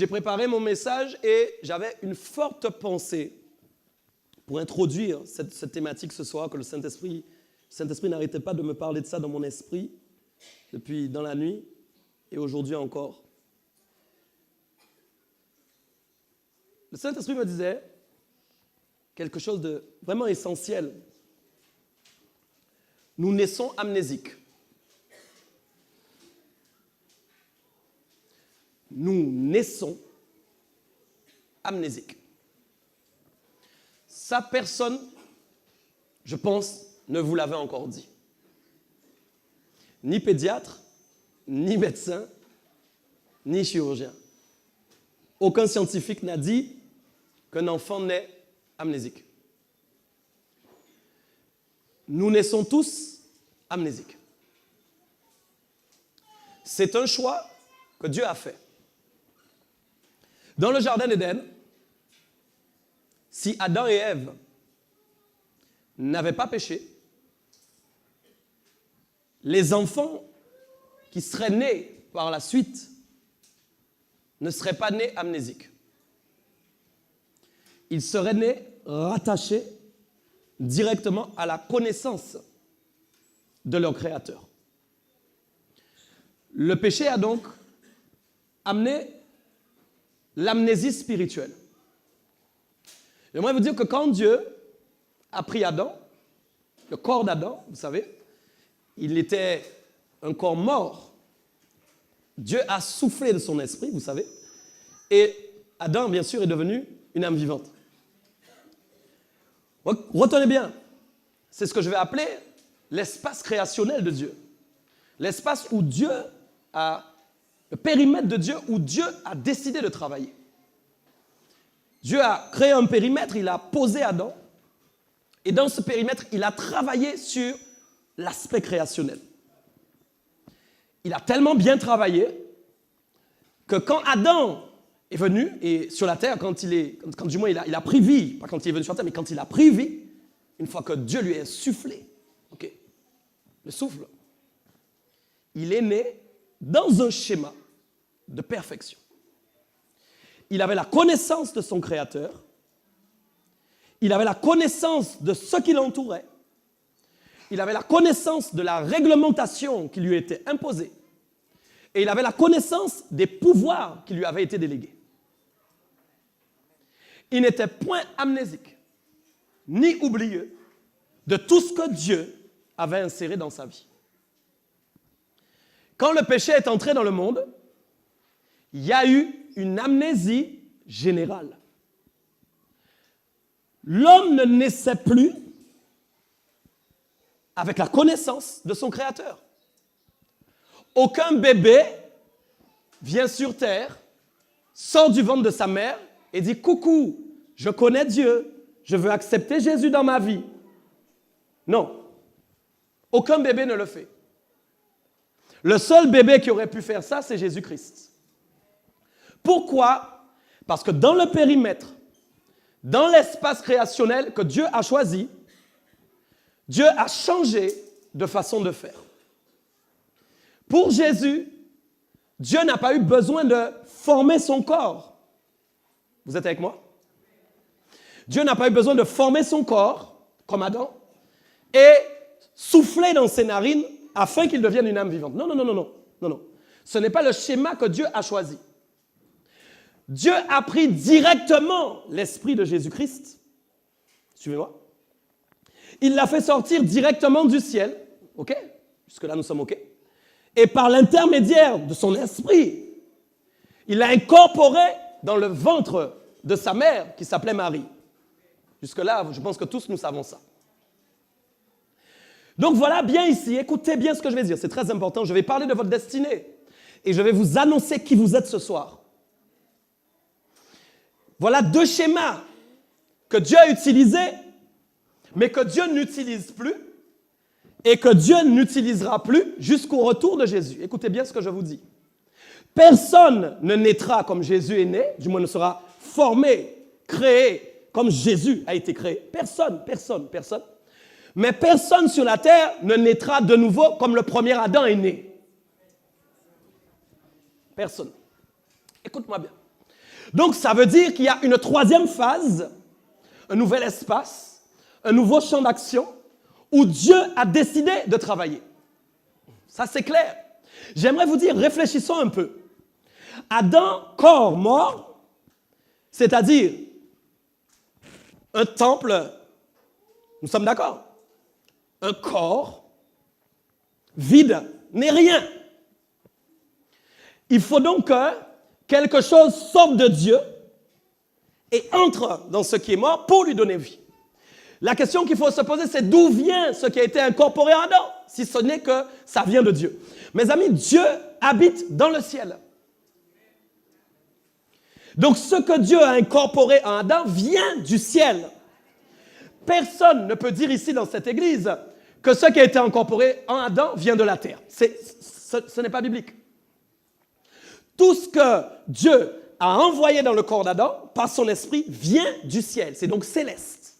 j'ai préparé mon message et j'avais une forte pensée pour introduire cette thématique ce soir, que le Saint-Esprit n'arrêtait pas de me parler de ça dans mon esprit depuis dans la nuit et aujourd'hui encore. Le Saint-Esprit me disait quelque chose de vraiment essentiel. Nous naissons amnésiques. Nous naissons amnésiques. Ça, personne, je pense, ne vous l'avait encore dit. Ni pédiatre, ni médecin, ni chirurgien. Aucun scientifique n'a dit qu'un enfant naît amnésique. Nous naissons tous amnésiques. C'est un choix que Dieu a fait. Dans le jardin d'Éden, si Adam et Ève n'avaient pas péché, les enfants qui seraient nés par la suite ne seraient pas nés amnésiques. Ils seraient nés rattachés directement à la connaissance de leur Créateur. Le péché a donc amené l'amnésie spirituelle. J'aimerais vous dire que quand Dieu a pris Adam, le corps d'Adam, vous savez, il était un corps mort. Dieu a soufflé de son esprit, vous savez, et Adam, bien sûr, est devenu une âme vivante. Retenez bien, c'est ce que je vais appeler l'espace créationnel de Dieu. L'espace où Dieu a, le périmètre de Dieu où Dieu a décidé de travailler. Dieu a créé un périmètre, il a posé Adam, et dans ce périmètre, il a travaillé sur l'aspect créationnel. Il a tellement bien travaillé que quand Adam est venu, et sur la terre, quand du moins il a pris vie, pas quand il est venu sur la terre, mais quand il a pris vie, une fois que Dieu lui a soufflé, le souffle, il est né dans un schéma de perfection. Il avait la connaissance de son Créateur, il avait la connaissance de ce qui l'entourait, il avait la connaissance de la réglementation qui lui était imposée, et il avait la connaissance des pouvoirs qui lui avaient été délégués. Il n'était point amnésique, ni oublieux de tout ce que Dieu avait inséré dans sa vie. Quand le péché est entré dans le monde, il y a eu une amnésie générale. L'homme ne naissait plus avec la connaissance de son Créateur. Aucun bébé vient sur terre, sort du ventre de sa mère et dit « Coucou, je connais Dieu, je veux accepter Jésus dans ma vie. » Non, aucun bébé ne le fait. Le seul bébé qui aurait pu faire ça, c'est Jésus-Christ. Pourquoi? Parce que dans le périmètre, dans l'espace créationnel que Dieu a choisi, Dieu a changé de façon de faire. Pour Jésus, Dieu n'a pas eu besoin de former son corps. Vous êtes avec moi? Dieu n'a pas eu besoin de former son corps, comme Adam, et souffler dans ses narines afin qu'il devienne une âme vivante. Non, non, non, non, non, non, non. Ce n'est pas le schéma que Dieu a choisi. Dieu a pris directement l'esprit de Jésus-Christ. Suivez-moi. Il l'a fait sortir directement du ciel. OK? Jusque-là, nous sommes OK. Et par l'intermédiaire de son esprit, il l'a incorporé dans le ventre de sa mère qui s'appelait Marie. Jusque-là, je pense que tous nous savons ça. Donc voilà, bien ici, écoutez bien ce que je vais dire, c'est très important. Je vais parler de votre destinée et je vais vous annoncer qui vous êtes ce soir. Voilà deux schémas que Dieu a utilisés, mais que Dieu n'utilise plus et que Dieu n'utilisera plus jusqu'au retour de Jésus. Écoutez bien ce que je vous dis. Personne ne naîtra comme Jésus est né, du moins ne sera formé, créé comme Jésus a été créé. Personne, personne, personne. Mais personne sur la terre ne naîtra de nouveau comme le premier Adam est né. Personne. Écoute-moi bien. Donc, ça veut dire qu'il y a une troisième phase, un nouvel espace, un nouveau champ d'action où Dieu a décidé de travailler. Ça, c'est clair. J'aimerais vous dire, réfléchissons un peu. Adam, corps mort, c'est-à-dire un temple, nous sommes d'accord? Un corps vide n'est rien. Il faut donc que quelque chose sorte de Dieu et entre dans ce qui est mort pour lui donner vie. La question qu'il faut se poser, c'est d'où vient ce qui a été incorporé en Adam, si ce n'est que ça vient de Dieu. Mes amis, Dieu habite dans le ciel. Donc ce que Dieu a incorporé en Adam vient du ciel. Personne ne peut dire ici dans cette église que ce qui a été incorporé en Adam vient de la terre. Ce n'est pas biblique. Tout ce que Dieu a envoyé dans le corps d'Adam par son esprit vient du ciel. C'est donc céleste.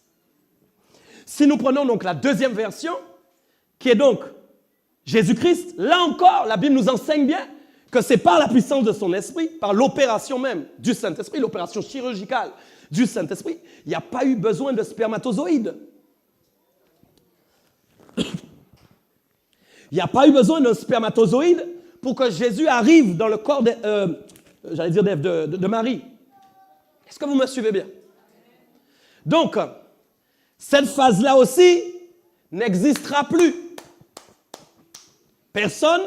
Si nous prenons donc la deuxième version, qui est donc Jésus-Christ, là encore, la Bible nous enseigne bien que c'est par la puissance de son esprit, par l'opération même du Saint-Esprit, l'opération chirurgicale du Saint-Esprit, il n'y a pas eu besoin de spermatozoïdes. Il n'y a pas eu besoin d'un spermatozoïde pour que Jésus arrive dans le corps de Marie. Est-ce que vous me suivez bien? Donc, cette phase-là aussi n'existera plus. Personne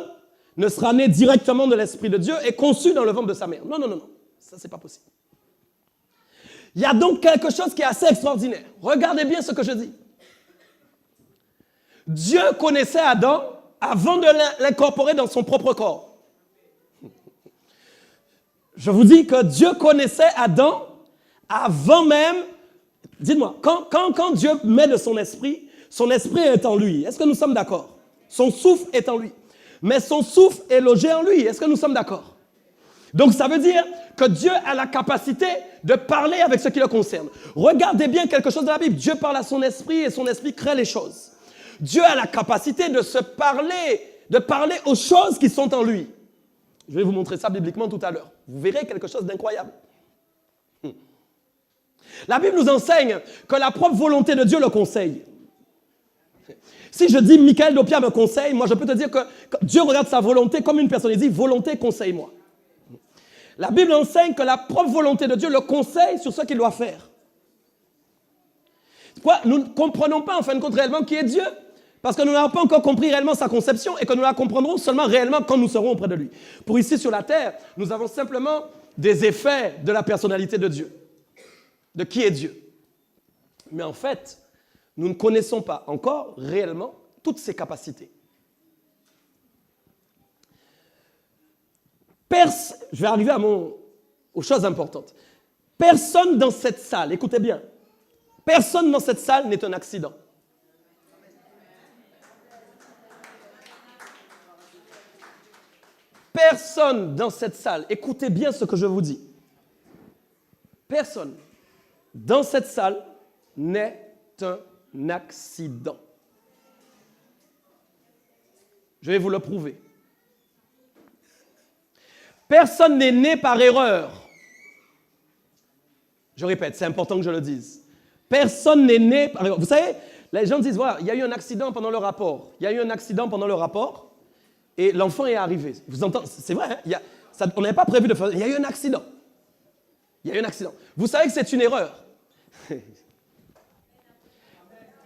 ne sera né directement de l'Esprit de Dieu et conçu dans le ventre de sa mère. Non, non, non, non. Ça, c'est pas possible. Il y a donc quelque chose qui est assez extraordinaire. Regardez bien ce que je dis. Dieu connaissait Adam avant de l'incorporer dans son propre corps. Je vous dis que Dieu connaissait Adam avant même. Dites-moi, quand Dieu met de son esprit est en lui. Est-ce que nous sommes d'accord? Son souffle est en lui. Mais son souffle est logé en lui. Est-ce que nous sommes d'accord? Donc ça veut dire que Dieu a la capacité de parler avec ce qui le concerne. Regardez bien quelque chose de la Bible. Dieu parle à son esprit et son esprit crée les choses. Dieu a la capacité de parler aux choses qui sont en lui. Je vais vous montrer ça bibliquement tout à l'heure. Vous verrez quelque chose d'incroyable. La Bible nous enseigne que la propre volonté de Dieu le conseille. Si je dis Michael Dopia me conseille, moi je peux te dire que Dieu regarde sa volonté comme une personne. Il dit volonté, conseille-moi. La Bible enseigne que la propre volonté de Dieu le conseille sur ce qu'il doit faire. Quoi? Nous ne comprenons pas en fin de compte réellement qui est Dieu. Parce que nous n'avons pas encore compris réellement sa conception et que nous la comprendrons seulement réellement quand nous serons auprès de lui. Pour ici sur la terre, nous avons simplement des effets de la personnalité de Dieu. De qui est Dieu. Mais en fait, nous ne connaissons pas encore réellement toutes ses capacités. Je vais arriver aux choses importantes. Personne dans cette salle, écoutez bien, personne dans cette salle n'est un accident. Personne dans cette salle, écoutez bien ce que je vous dis. Personne dans cette salle n'est un accident. Je vais vous le prouver. Personne n'est né par erreur. Je répète, c'est important que je le dise. Personne n'est né par erreur. Vous savez, les gens disent, voilà, il y a eu un accident pendant le rapport. Il y a eu un accident pendant le rapport et l'enfant est arrivé. Vous entendez? C'est vrai, hein? On n'avait pas prévu de faire. Il y a eu un accident. Il y a eu un accident. Vous savez que c'est une erreur.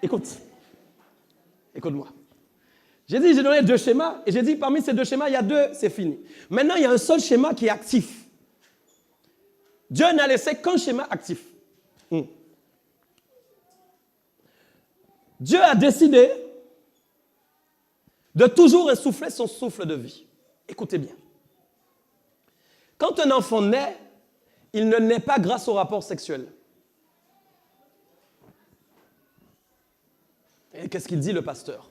Écoute-moi. J'ai donné 2 schémas et j'ai dit parmi ces 2 schémas, il y a 2, c'est fini. Maintenant, il y a un seul schéma qui est actif. Dieu n'a laissé qu'un schéma actif. Dieu a décidé de toujours insouffler son souffle de vie. Écoutez bien. Quand un enfant naît, il ne naît pas grâce au rapport sexuel. Et qu'est-ce qu'il dit le pasteur?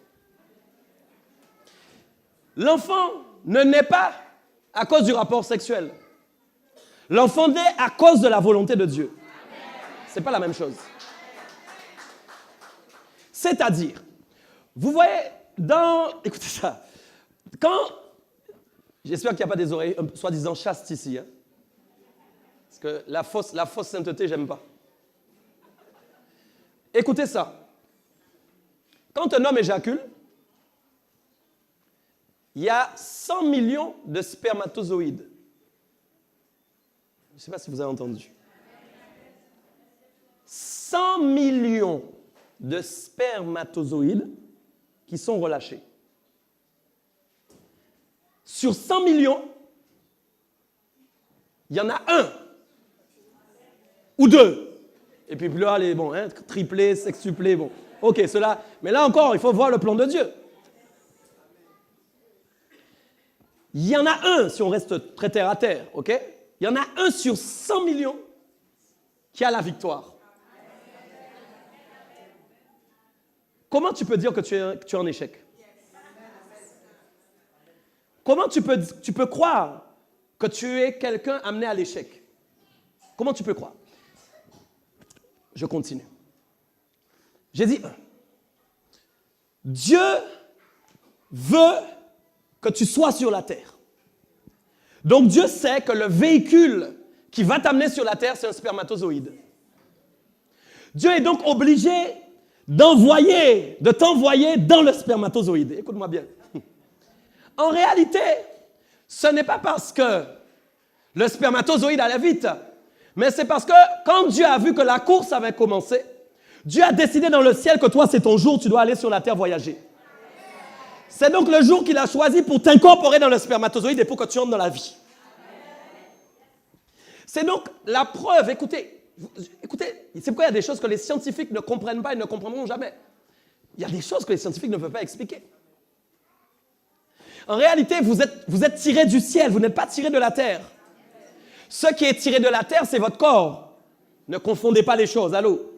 L'enfant ne naît pas à cause du rapport sexuel. L'enfant naît à cause de la volonté de Dieu. Ce n'est pas la même chose. C'est-à-dire, vous voyez, écoutez ça, j'espère qu'il n'y a pas des oreilles soi-disant chastes ici. Hein? Parce que la fausse sainteté, j'aime pas. Écoutez ça. Quand un homme éjacule, il y a 100 millions de spermatozoïdes. Je ne sais pas si vous avez entendu. 100 millions de spermatozoïdes qui sont relâchés. Sur 100 millions, il y en a un ou deux. Et puis là, les bon, hein, triplé, sextuplé, bon. Ok, cela. Mais là encore, il faut voir le plan de Dieu. Il y en a un, si on reste très terre à terre, ok? Il y en a un sur 100 millions qui a la victoire. Comment tu peux dire que tu es en échec? Comment tu peux croire que tu es quelqu'un amené à l'échec? Comment tu peux croire? Je continue. J'ai dit, Dieu veut que tu sois sur la terre. Donc Dieu sait que le véhicule qui va t'amener sur la terre, c'est un spermatozoïde. Dieu est donc obligé de t'envoyer dans le spermatozoïde. Écoute-moi bien. En réalité, ce n'est pas parce que le spermatozoïde allait vite, mais c'est parce que quand Dieu a vu que la course avait commencé, Dieu a décidé dans le ciel que toi, c'est ton jour, tu dois aller sur la terre voyager. C'est donc le jour qu'il a choisi pour t'incorporer dans le spermatozoïde et pour que tu entres dans la vie. C'est donc la preuve, écoutez, c'est pourquoi il y a des choses que les scientifiques ne comprennent pas et ne comprendront jamais. Il y a des choses que les scientifiques ne peuvent pas expliquer. En réalité, vous êtes tiré du ciel, vous n'êtes pas tiré de la terre. Ce qui est tiré de la terre, c'est votre corps. Ne confondez pas les choses, allô?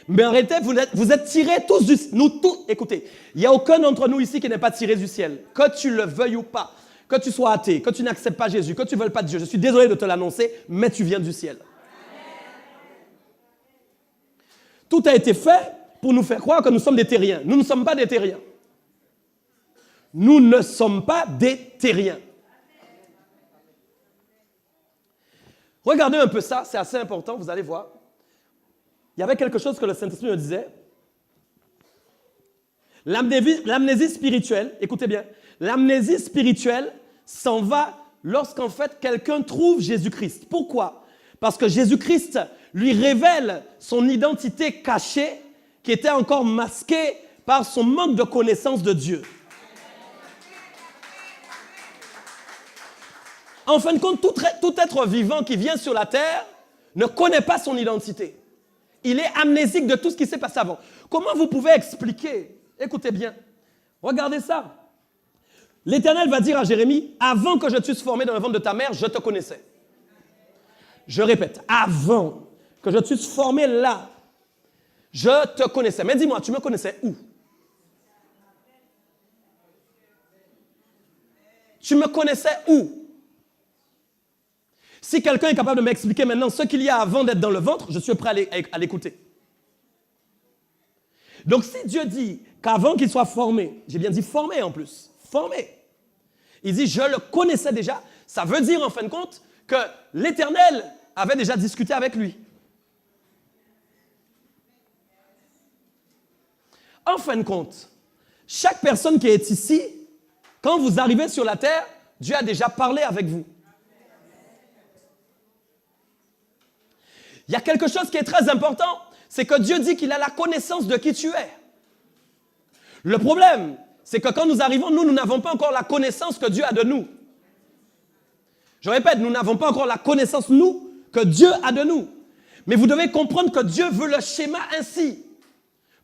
Mais en réalité, vous êtes tirés tous du ciel. Nous tous, écoutez, il n'y a aucun d'entre nous ici qui n'est pas tiré du ciel. Que tu le veuilles ou pas, que tu sois athée, que tu n'acceptes pas Jésus, que tu ne veuilles pas Dieu. Je suis désolé de te l'annoncer, mais tu viens du ciel. Tout a été fait pour nous faire croire que nous sommes des terriens. Nous ne sommes pas des terriens. Nous ne sommes pas des terriens. Regardez un peu ça, c'est assez important, vous allez voir. Il y avait quelque chose que le Saint-Esprit me disait. L'amnésie spirituelle, écoutez bien, l'amnésie spirituelle s'en va lorsqu'en fait quelqu'un trouve Jésus-Christ. Pourquoi? Parce que Jésus-Christ lui révèle son identité cachée qui était encore masquée par son manque de connaissance de Dieu. En fin de compte, tout être vivant qui vient sur la terre ne connaît pas son identité. Il est amnésique de tout ce qui s'est passé avant. Comment vous pouvez expliquer? Écoutez bien. Regardez ça. L'Éternel va dire à Jérémie, avant que je t'eusse formé dans le ventre de ta mère, je te connaissais. Je répète, avant que je t'eusse formé là, je te connaissais. Mais dis-moi, tu me connaissais où? Tu me connaissais où? Si quelqu'un est capable de m'expliquer maintenant ce qu'il y a avant d'être dans le ventre, je suis prêt à l'écouter. Donc si Dieu dit qu'avant qu'il soit formé, j'ai bien dit formé en plus, formé, il dit je le connaissais déjà, ça veut dire en fin de compte que l'Éternel avait déjà discuté avec lui. En fin de compte, chaque personne qui est ici, quand vous arrivez sur la terre, Dieu a déjà parlé avec vous. Il y a quelque chose qui est très important, c'est que Dieu dit qu'il a la connaissance de qui tu es. Le problème, c'est que quand nous arrivons, nous n'avons pas encore la connaissance que Dieu a de nous. Je répète, nous n'avons pas encore la connaissance, nous, que Dieu a de nous. Mais vous devez comprendre que Dieu veut le schéma ainsi.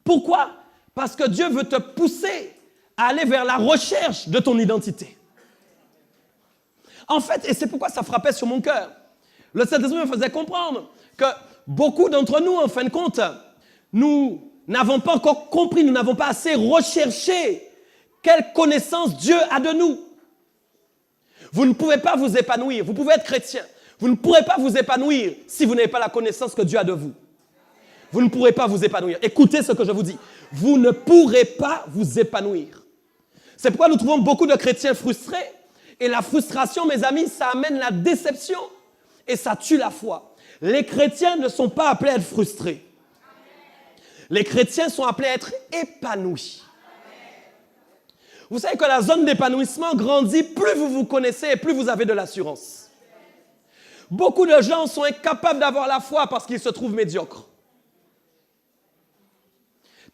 Pourquoi? Parce que Dieu veut te pousser à aller vers la recherche de ton identité. En fait, et c'est pourquoi ça frappait sur mon cœur, le Saint-Esprit me faisait comprendre que beaucoup d'entre nous, en fin de compte, nous n'avons pas encore compris, nous n'avons pas assez recherché quelle connaissance Dieu a de nous. Vous ne pouvez pas vous épanouir, vous pouvez être chrétien, vous ne pourrez pas vous épanouir si vous n'avez pas la connaissance que Dieu a de vous. Vous ne pourrez pas vous épanouir. Écoutez ce que je vous dis. Vous ne pourrez pas vous épanouir. C'est pourquoi nous trouvons beaucoup de chrétiens frustrés. Et la frustration, mes amis, ça amène la déception et ça tue la foi. Les chrétiens ne sont pas appelés à être frustrés. Les chrétiens sont appelés à être épanouis. Vous savez que la zone d'épanouissement grandit, plus vous vous connaissez et plus vous avez de l'assurance. Beaucoup de gens sont incapables d'avoir la foi parce qu'ils se trouvent médiocres.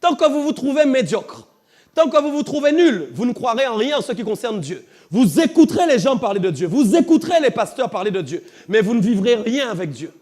Tant que vous vous trouvez médiocre, tant que vous vous trouvez nul, vous ne croirez en rien en ce qui concerne Dieu. Vous écouterez les gens parler de Dieu, vous écouterez les pasteurs parler de Dieu, mais vous ne vivrez rien avec Dieu.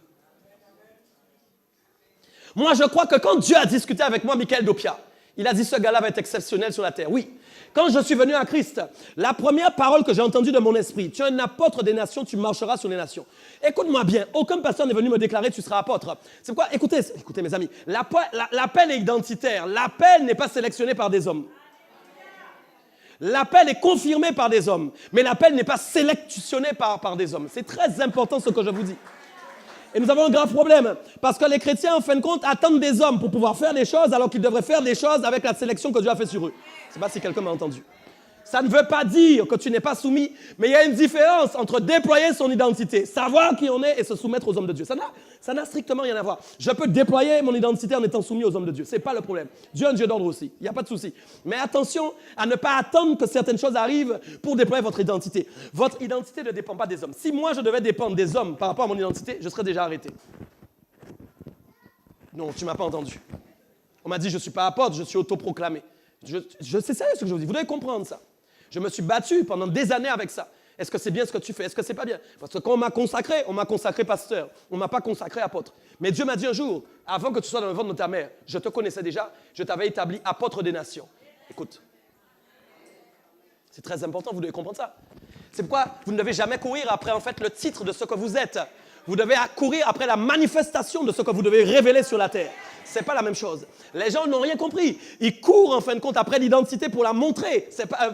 Moi, je crois que quand Dieu a discuté avec moi, Michael Dopia, il a dit ce gars-là va être exceptionnel sur la terre. Oui. Quand je suis venu à Christ, la première parole que j'ai entendue de mon esprit, tu es un apôtre des nations, tu marcheras sur les nations. Écoute-moi bien, aucun pasteur n'est venu me déclarer tu seras apôtre. C'est pourquoi, écoutez mes amis, l'appel est identitaire. L'appel n'est pas sélectionné par des hommes. L'appel est confirmé par des hommes, mais l'appel n'est pas sélectionné par des hommes. C'est très important ce que je vous dis. Et nous avons un grave problème, parce que les chrétiens, en fin de compte, attendent des hommes pour pouvoir faire des choses, alors qu'ils devraient faire des choses avec la sélection que Dieu a fait sur eux. Je ne sais pas si quelqu'un m'a entendu. Ça ne veut pas dire que tu n'es pas soumis, mais il y a une différence entre déployer son identité, savoir qui on est et se soumettre aux hommes de Dieu. Ça n'a strictement rien à voir. Je peux déployer mon identité en étant soumis aux hommes de Dieu. Ce n'est pas le problème. Dieu est un Dieu d'ordre aussi. Il n'y a pas de souci. Mais attention à ne pas attendre que certaines choses arrivent pour déployer votre identité. Votre identité ne dépend pas des hommes. Si moi, je devais dépendre des hommes par rapport à mon identité, je serais déjà arrêté. Non, tu ne m'as pas entendu. On m'a dit, je ne suis pas apôtre, je suis autoproclamé. C'est sérieux ce que je vous dis. Vous devez comprendre ça. Je me suis battu pendant des années avec ça. Est-ce que c'est bien ce que tu fais? Est-ce que c'est pas bien? Parce que quand on m'a consacré pasteur. On ne m'a pas consacré apôtre. Mais Dieu m'a dit un jour, avant que tu sois dans le ventre de ta mère, je te connaissais déjà, je t'avais établi apôtre des nations. Écoute. C'est très important, vous devez comprendre ça. C'est pourquoi vous ne devez jamais courir après en fait le titre de ce que vous êtes. Vous devez courir après la manifestation de ce que vous devez révéler sur la terre. Ce n'est pas la même chose. Les gens n'ont rien compris. Ils courent en fin de compte après l'identité pour la montrer.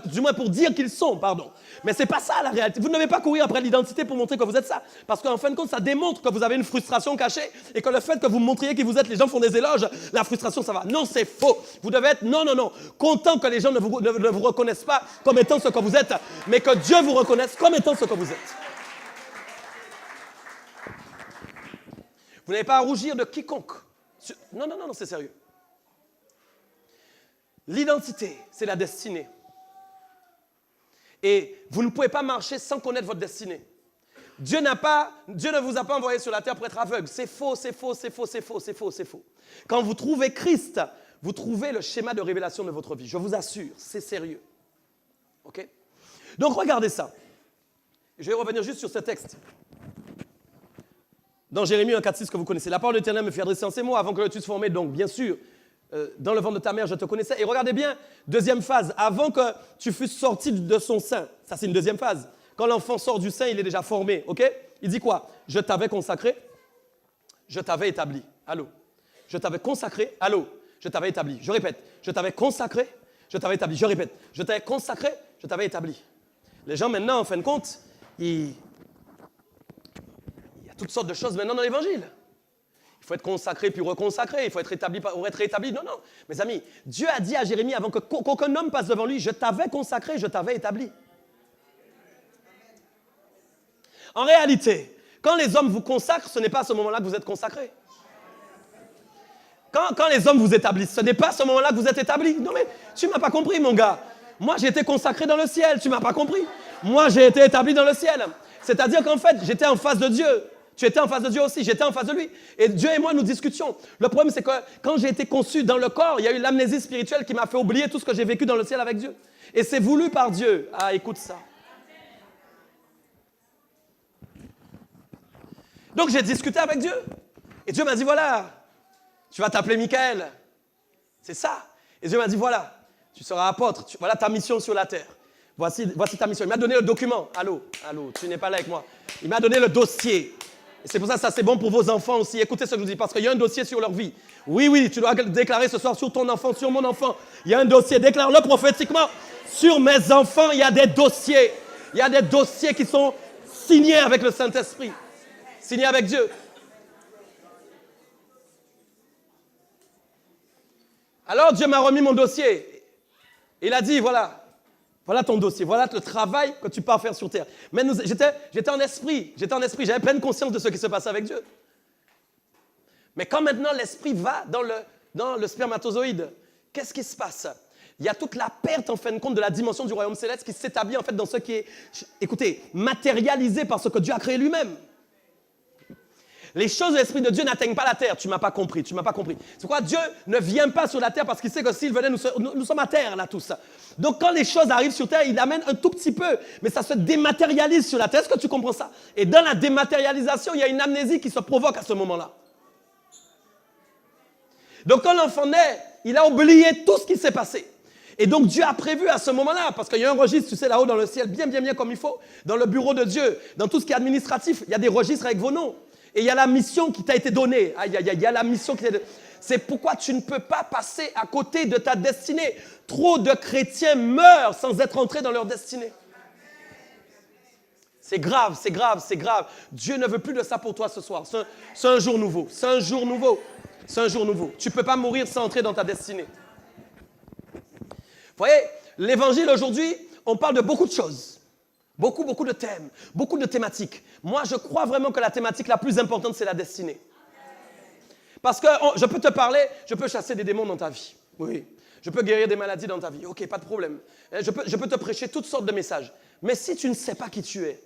Du moins pour dire qu'ils sont, pardon. Mais ce n'est pas ça la réalité. Vous ne devez pas courir après l'identité pour montrer que vous êtes ça. Parce qu'en fin de compte, ça démontre que vous avez une frustration cachée et que le fait que vous montriez qui vous êtes, les gens font des éloges, la frustration, ça va. Non, c'est faux. Vous devez être, non, content que les gens ne vous reconnaissent pas comme étant ce que vous êtes, mais que Dieu vous reconnaisse comme étant ce que vous êtes. Vous n'avez pas à rougir de quiconque. Non, c'est sérieux. L'identité, c'est la destinée. Et vous ne pouvez pas marcher sans connaître votre destinée. Dieu ne vous a pas envoyé sur la terre pour être aveugle. C'est faux, c'est faux, c'est faux, c'est faux, c'est faux, c'est faux. Quand vous trouvez Christ, vous trouvez le schéma de révélation de votre vie. Je vous assure, c'est sérieux. OK? Donc regardez ça. Je vais revenir juste sur ce texte. Dans Jérémie 1,4,6 que vous connaissez, la parole de l'Éternel me fit adresser en ces mots avant que tu te formé. Donc, bien sûr, dans le ventre de ta mère, je te connaissais. Et regardez bien, deuxième phase, avant que tu fusses sorti de son sein. Ça, c'est une deuxième phase. Quand l'enfant sort du sein, il est déjà formé. OK? Il dit quoi? Je t'avais consacré, je t'avais établi. Allô? Je t'avais consacré, allô? Je t'avais établi. Je répète, je t'avais consacré, je t'avais établi. Je répète, je t'avais consacré, je t'avais établi. Les gens, maintenant, en fin de compte, il y a toutes sortes de choses maintenant dans l'Évangile. Il faut être consacré puis reconsacré. Il faut être établi pour être rétabli. Non. Mes amis, Dieu a dit à Jérémie avant qu'aucun homme passe devant lui, je t'avais consacré, je t'avais établi. En réalité, quand les hommes vous consacrent, ce n'est pas à ce moment-là que vous êtes consacré. Quand les hommes vous établissent, ce n'est pas à ce moment-là que vous êtes établi. Non mais, tu ne m'as pas compris, mon gars. Moi, j'ai été consacré dans le ciel. Tu ne m'as pas compris. Moi, j'ai été établi dans le ciel. C'est-à-dire qu'en fait, j'étais en face de Dieu. Tu étais en face de Dieu aussi, j'étais en face de lui. Et Dieu et moi, nous discutions. Le problème, c'est que quand j'ai été conçu dans le corps, il y a eu l'amnésie spirituelle qui m'a fait oublier tout ce que j'ai vécu dans le ciel avec Dieu. Et c'est voulu par Dieu. Ah, écoute ça. Donc, j'ai discuté avec Dieu. Et Dieu m'a dit, voilà, tu vas t'appeler Michael. C'est ça. Et Dieu m'a dit, voilà, tu seras apôtre. Voilà ta mission sur la terre. Voici ta mission. Il m'a donné le document. Allô, tu n'es pas là avec moi. Il m'a donné le dossier. Et c'est pour ça que ça, c'est bon pour vos enfants aussi. Écoutez ce que je vous dis, parce qu'il y a un dossier sur leur vie. Oui, tu dois déclarer ce soir sur ton enfant, sur mon enfant. Il y a un dossier. Déclare-le prophétiquement. Sur mes enfants, il y a des dossiers. Il y a des dossiers qui sont signés avec le Saint-Esprit. Signés avec Dieu. Alors Dieu m'a remis mon dossier. Il a dit, voilà ton dossier, voilà le travail que tu pars faire sur terre. Mais j'étais en esprit, j'avais pleine conscience de ce qui se passait avec Dieu. Mais quand maintenant l'esprit va dans le spermatozoïde, qu'est-ce qui se passe? Il y a toute la perte, en fin de compte, de la dimension du royaume céleste qui s'établit en fait dans ce qui est, écoutez, matérialisé par ce que Dieu a créé lui-même. Les choses de l'Esprit de Dieu n'atteignent pas la terre. Tu ne m'as pas compris, tu ne m'as pas compris. C'est pourquoi Dieu ne vient pas sur la terre parce qu'il sait que s'il venait, nous sommes à terre, là, tous. Donc, quand les choses arrivent sur terre, il amène un tout petit peu, mais ça se dématérialise sur la terre. Est-ce que tu comprends ça? Et dans la dématérialisation, il y a une amnésie qui se provoque à ce moment-là. Donc, quand l'enfant naît, il a oublié tout ce qui s'est passé. Et donc, Dieu a prévu à ce moment-là, parce qu'il y a un registre, tu sais, là-haut dans le ciel, bien comme il faut, dans le bureau de Dieu, dans tout ce qui est administratif, il y a des registres avec vos noms. Et il y a la mission qui t'a été donnée. Aïe, il y a la mission qui t'a été donnée. C'est pourquoi tu ne peux pas passer à côté de ta destinée. Trop de chrétiens meurent sans être entrés dans leur destinée. C'est grave, c'est grave, c'est grave. Dieu ne veut plus de ça pour toi ce soir. C'est un jour nouveau. C'est un jour nouveau. C'est un jour nouveau. Tu ne peux pas mourir sans entrer dans ta destinée. Vous voyez, l'évangile aujourd'hui, on parle de beaucoup de choses. Beaucoup de thèmes, beaucoup de thématiques. Moi, je crois vraiment que la thématique la plus importante, c'est la destinée. Parce que je peux te parler, je peux chasser des démons dans ta vie. Oui. Je peux guérir des maladies dans ta vie. OK, pas de problème. Je peux te prêcher toutes sortes de messages. Mais si tu ne sais pas qui tu es,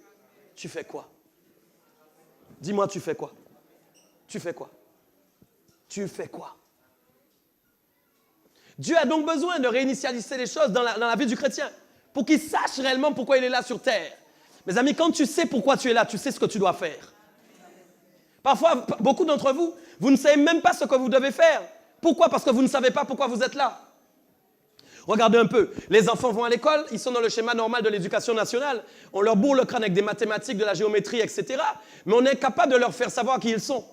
tu fais quoi? Dis-moi, tu fais quoi? Tu fais quoi? Tu fais quoi? Dieu a donc besoin de réinitialiser les choses dans la vie du chrétien pour qu'il sache réellement pourquoi il est là sur terre. Mes amis, quand tu sais pourquoi tu es là, tu sais ce que tu dois faire. Parfois, beaucoup d'entre vous, vous ne savez même pas ce que vous devez faire. Pourquoi? Parce que vous ne savez pas pourquoi vous êtes là. Regardez un peu, les enfants vont à l'école, ils sont dans le schéma normal de l'éducation nationale. On leur bourre le crâne avec des mathématiques, de la géométrie, etc. Mais on est incapable de leur faire savoir qui ils sont.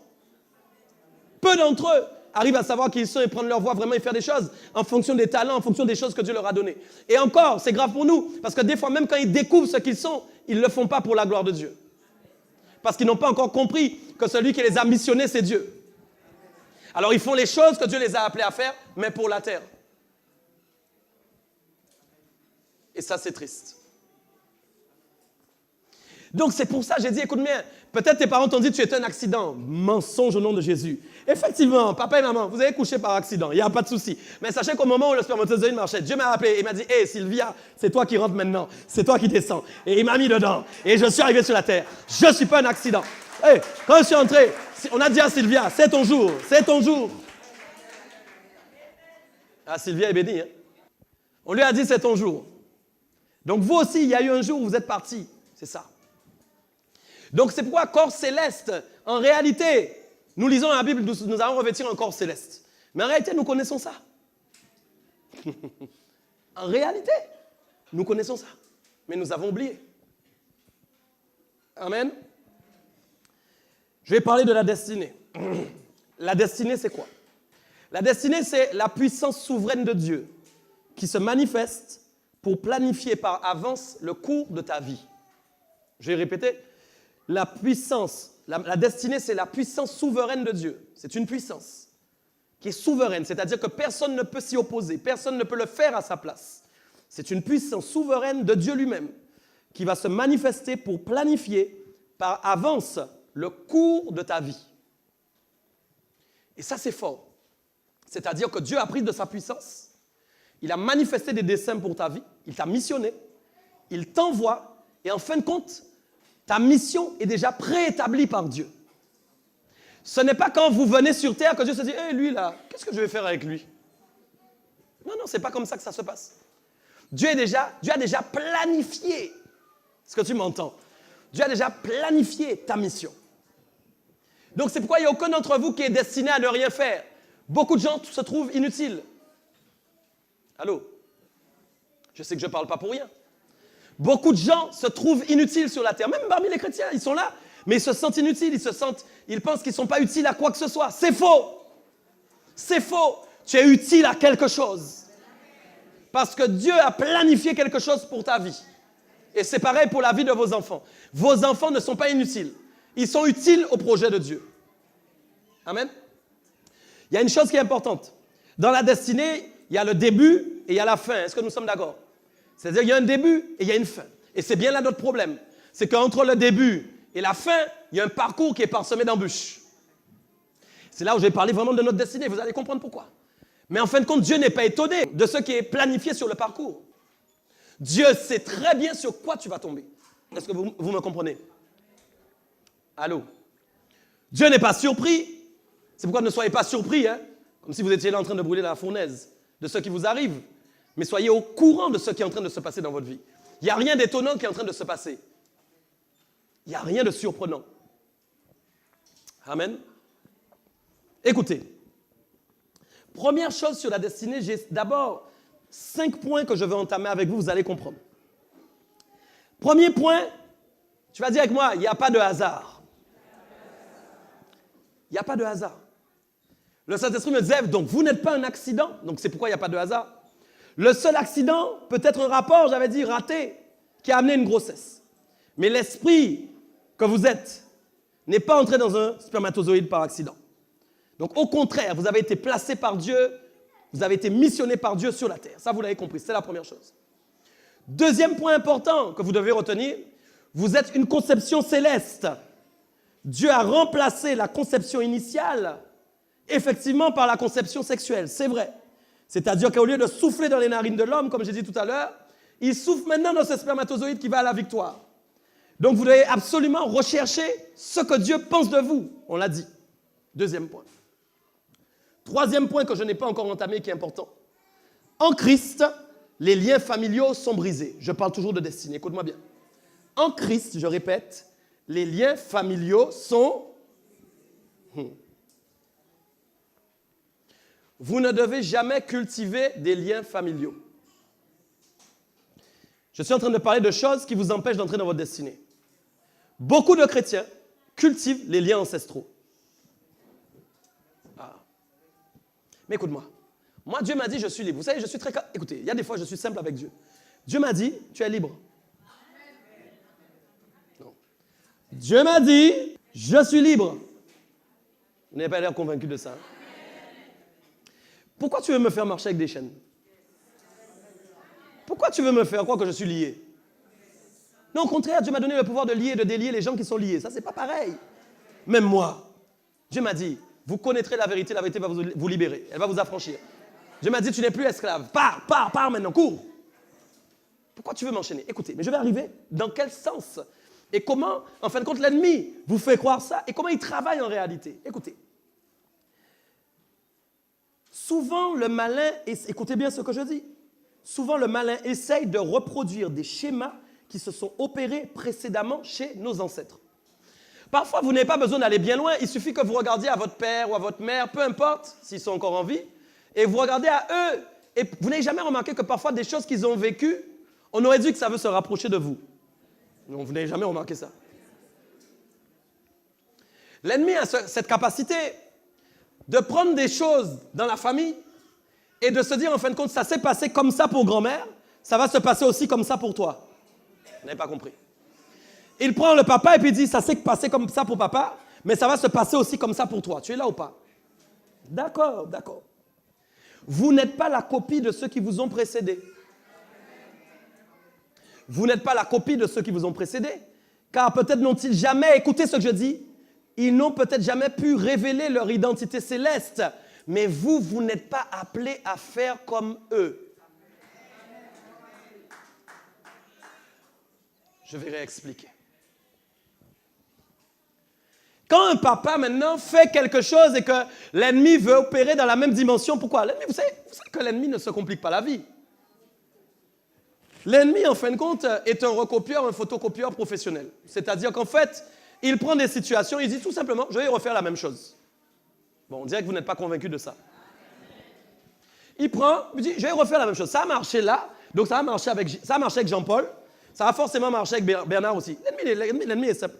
Peu d'entre eux arrivent à savoir qui ils sont et prendre leur voie vraiment et faire des choses en fonction des talents, en fonction des choses que Dieu leur a données. Et encore, c'est grave pour nous, parce que des fois, même quand ils découvrent ce qu'ils sont, ils ne le font pas pour la gloire de Dieu. Parce qu'ils n'ont pas encore compris que celui qui les a missionnés, c'est Dieu. Alors ils font les choses que Dieu les a appelés à faire, mais pour la terre. Et ça, c'est triste. Donc c'est pour ça que j'ai dit, écoute bien, peut-être tes parents t'ont dit tu es un accident. Mensonge au nom de Jésus. Effectivement, papa et maman, vous avez couché par accident, il n'y a pas de souci. Mais sachez qu'au moment où le spermatozoïde marchait, Dieu m'a appelé et m'a dit, hé Sylvia, c'est toi qui rentres maintenant, c'est toi qui descends. Et il m'a mis dedans et je suis arrivé sur la terre. Je ne suis pas un accident. Hey, quand je suis entré, on a dit à Sylvia, c'est ton jour, c'est ton jour. Ah, Sylvia est bénie. Hein? On lui a dit, c'est ton jour. Donc vous aussi, il y a eu un jour où vous êtes partis. C'est ça. Donc c'est pourquoi corps céleste, en réalité, nous lisons dans la Bible, nous allons revêtir un corps céleste. Mais en réalité, nous connaissons ça. En réalité, nous connaissons ça. Mais nous avons oublié. Amen. Je vais parler de la destinée. La destinée, c'est quoi? La destinée, c'est la puissance souveraine de Dieu qui se manifeste pour planifier par avance le cours de ta vie. Je vais répéter. La puissance, la destinée, c'est la puissance souveraine de Dieu. C'est une puissance qui est souveraine, c'est-à-dire que personne ne peut s'y opposer, personne ne peut le faire à sa place. C'est une puissance souveraine de Dieu lui-même qui va se manifester pour planifier par avance le cours de ta vie. Et ça, c'est fort. C'est-à-dire que Dieu a pris de sa puissance, il a manifesté des desseins pour ta vie, il t'a missionné, il t'envoie, et en fin de compte, ta mission est déjà préétablie par Dieu. Ce n'est pas quand vous venez sur terre que Dieu se dit « Hé, lui là, qu'est-ce que je vais faire avec lui ?» Non, ce n'est pas comme ça que ça se passe. Dieu a déjà planifié. Est-ce que tu m'entends? Dieu a déjà planifié ta mission. Donc c'est pourquoi il n'y a aucun d'entre vous qui est destiné à ne rien faire. Beaucoup de gens se trouvent inutiles. Allô? Je sais que je ne parle pas pour rien. Beaucoup de gens se trouvent inutiles sur la terre. Même parmi les chrétiens, ils sont là, mais ils se sentent inutiles, ils pensent qu'ils ne sont pas utiles à quoi que ce soit. C'est faux. C'est faux. Tu es utile à quelque chose. Parce que Dieu a planifié quelque chose pour ta vie. Et c'est pareil pour la vie de vos enfants. Vos enfants ne sont pas inutiles. Ils sont utiles au projet de Dieu. Amen. Il y a une chose qui est importante. Dans la destinée, il y a le début et il y a la fin. Est-ce que nous sommes d'accord? C'est-à-dire qu'il y a un début et il y a une fin. Et c'est bien là notre problème. C'est qu'entre le début et la fin, il y a un parcours qui est parsemé d'embûches. C'est là où je vais parler vraiment de notre destinée. Vous allez comprendre pourquoi. Mais en fin de compte, Dieu n'est pas étonné de ce qui est planifié sur le parcours. Dieu sait très bien sur quoi tu vas tomber. Est-ce que vous me comprenez? Allô? Dieu n'est pas surpris. C'est pourquoi ne soyez pas surpris, hein? Comme si vous étiez là en train de brûler dans la fournaise de ce qui vous arrive. Mais soyez au courant de ce qui est en train de se passer dans votre vie. Il n'y a rien d'étonnant qui est en train de se passer. Il n'y a rien de surprenant. Amen. Écoutez, première chose sur la destinée, j'ai d'abord 5 points que je veux entamer avec vous, vous allez comprendre. Premier point, tu vas dire avec moi, il n'y a pas de hasard. Il n'y a pas de hasard. Le Saint-Esprit me disait, donc vous n'êtes pas un accident, donc c'est pourquoi il n'y a pas de hasard. Le seul accident peut être un rapport, j'avais dit, raté, qui a amené une grossesse. Mais l'esprit que vous êtes n'est pas entré dans un spermatozoïde par accident. Donc au contraire, vous avez été placé par Dieu, vous avez été missionné par Dieu sur la terre. Ça, vous l'avez compris, c'est la première chose. Deuxième point important que vous devez retenir, vous êtes une conception céleste. Dieu a remplacé la conception initiale, effectivement, par la conception sexuelle. C'est vrai. C'est-à-dire qu'au lieu de souffler dans les narines de l'homme, comme j'ai dit tout à l'heure, il souffle maintenant dans ce spermatozoïde qui va à la victoire. Donc vous devez absolument rechercher ce que Dieu pense de vous. On l'a dit. Deuxième point. Troisième point que je n'ai pas encore entamé qui est important. En Christ, les liens familiaux sont brisés. Je parle toujours de destinée, écoute-moi bien. En Christ, je répète, les liens familiaux sont... Vous ne devez jamais cultiver des liens familiaux. Je suis en train de parler de choses qui vous empêchent d'entrer dans votre destinée. Beaucoup de chrétiens cultivent les liens ancestraux. Ah. Mais écoute-moi. Moi, Dieu m'a dit, je suis libre. Vous savez, je suis très... Écoutez, il y a des fois, je suis simple avec Dieu. Dieu m'a dit, tu es libre. Non. Dieu m'a dit, je suis libre. Vous n'avez pas l'air convaincu de ça. Pourquoi tu veux me faire marcher avec des chaînes? Pourquoi tu veux me faire croire que je suis lié? Non, au contraire, Dieu m'a donné le pouvoir de lier et de délier les gens qui sont liés. Ça, c'est pas pareil. Même moi, Dieu m'a dit, vous connaîtrez la vérité va vous libérer. Elle va vous affranchir. Dieu m'a dit, tu n'es plus esclave. Pars maintenant, cours. Pourquoi tu veux m'enchaîner? Écoutez, mais je vais arriver. Dans quel sens? Et comment, en fin de compte, l'ennemi vous fait croire ça? Et comment il travaille en réalité? Écoutez. Souvent, le malin, écoutez bien ce que je dis, souvent le malin essaye de reproduire des schémas qui se sont opérés précédemment chez nos ancêtres. Parfois, vous n'avez pas besoin d'aller bien loin, il suffit que vous regardiez à votre père ou à votre mère, peu importe s'ils sont encore en vie, et vous regardez à eux, et vous n'avez jamais remarqué que parfois des choses qu'ils ont vécues, on aurait dit que ça veut se rapprocher de vous. Non, vous n'avez jamais remarqué ça. L'ennemi a cette capacité de prendre des choses dans la famille et de se dire, en fin de compte, ça s'est passé comme ça pour grand-mère, ça va se passer aussi comme ça pour toi. Vous n'avez pas compris. Il prend le papa et puis il dit, ça s'est passé comme ça pour papa, mais ça va se passer aussi comme ça pour toi. Tu es là ou pas? D'accord, d'accord. Vous n'êtes pas la copie de ceux qui vous ont précédés. Vous n'êtes pas la copie de ceux qui vous ont précédés, car peut-être n'ont-ils jamais, écoutez ce que je dis, ils n'ont peut-être jamais pu révéler leur identité céleste, mais vous n'êtes pas appelés à faire comme eux. Je vais réexpliquer. Quand un papa maintenant fait quelque chose et que l'ennemi veut opérer dans la même dimension, pourquoi? L'ennemi, vous savez que l'ennemi ne se complique pas la vie. L'ennemi, en fin de compte, est un recopieur, un photocopieur professionnel. C'est-à-dire qu'en fait, il prend des situations, il dit tout simplement, je vais refaire la même chose. Bon, on dirait que vous n'êtes pas convaincu de ça. Il prend, il dit, je vais refaire la même chose. Ça a marché là, donc ça a marché avec Jean-Paul, ça va forcément marcher avec Bernard aussi. L'ennemi est simple.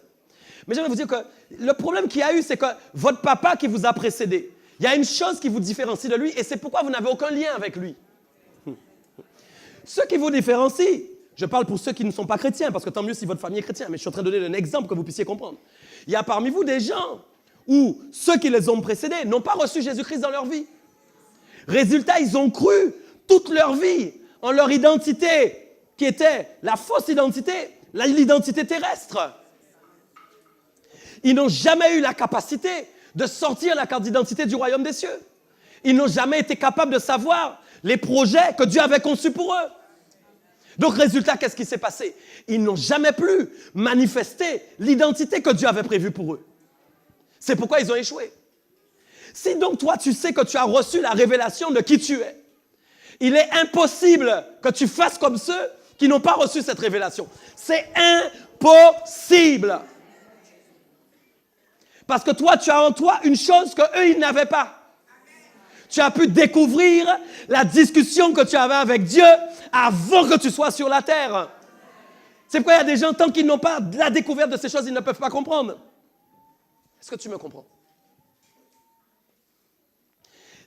Mais j'aimerais vous dire que le problème qu'il y a eu, c'est que votre papa qui vous a précédé, il y a une chose qui vous différencie de lui et c'est pourquoi vous n'avez aucun lien avec lui. Ce qui vous différencie, je parle pour ceux qui ne sont pas chrétiens, parce que tant mieux si votre famille est chrétienne, mais je suis en train de donner un exemple que vous puissiez comprendre. Il y a parmi vous des gens où ceux qui les ont précédés n'ont pas reçu Jésus-Christ dans leur vie. Résultat, ils ont cru toute leur vie en leur identité, qui était la fausse identité, l'identité terrestre. Ils n'ont jamais eu la capacité de sortir la carte d'identité du royaume des cieux. Ils n'ont jamais été capables de savoir les projets que Dieu avait conçus pour eux. Donc, résultat, qu'est-ce qui s'est passé? Ils n'ont jamais pu manifester l'identité que Dieu avait prévue pour eux. C'est pourquoi ils ont échoué. Si donc toi, tu sais que tu as reçu la révélation de qui tu es, il est impossible que tu fasses comme ceux qui n'ont pas reçu cette révélation. C'est impossible. Parce que toi, tu as en toi une chose qu'eux, ils n'avaient pas. Tu as pu découvrir la discussion que tu avais avec Dieu avant que tu sois sur la terre. C'est pourquoi il y a des gens, tant qu'ils n'ont pas la découverte de ces choses, ils ne peuvent pas comprendre. Est-ce que tu me comprends?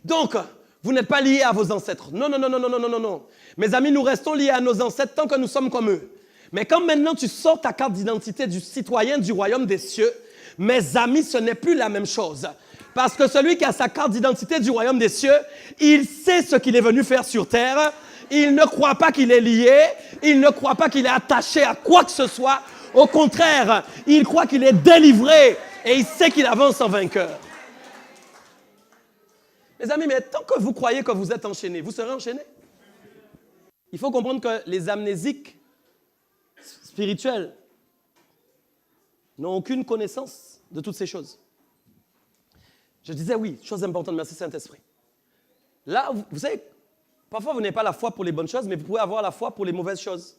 Donc, vous n'êtes pas liés à vos ancêtres. Non, non, non, non, non, non, non, non. Mes amis, nous restons liés à nos ancêtres tant que nous sommes comme eux. Mais quand maintenant tu sors ta carte d'identité du citoyen du royaume des cieux, mes amis, ce n'est plus la même chose. Parce que celui qui a sa carte d'identité du royaume des cieux, il sait ce qu'il est venu faire sur terre. Il ne croit pas qu'il est lié. Il ne croit pas qu'il est attaché à quoi que ce soit. Au contraire, il croit qu'il est délivré et il sait qu'il avance en vainqueur. Mes amis, mais tant que vous croyez que vous êtes enchaînés, vous serez enchaînés. Il faut comprendre que les amnésiques spirituels n'ont aucune connaissance de toutes ces choses. Je disais oui, chose importante, merci Saint-Esprit. Là, vous savez, parfois vous n'avez pas la foi pour les bonnes choses, mais vous pouvez avoir la foi pour les mauvaises choses.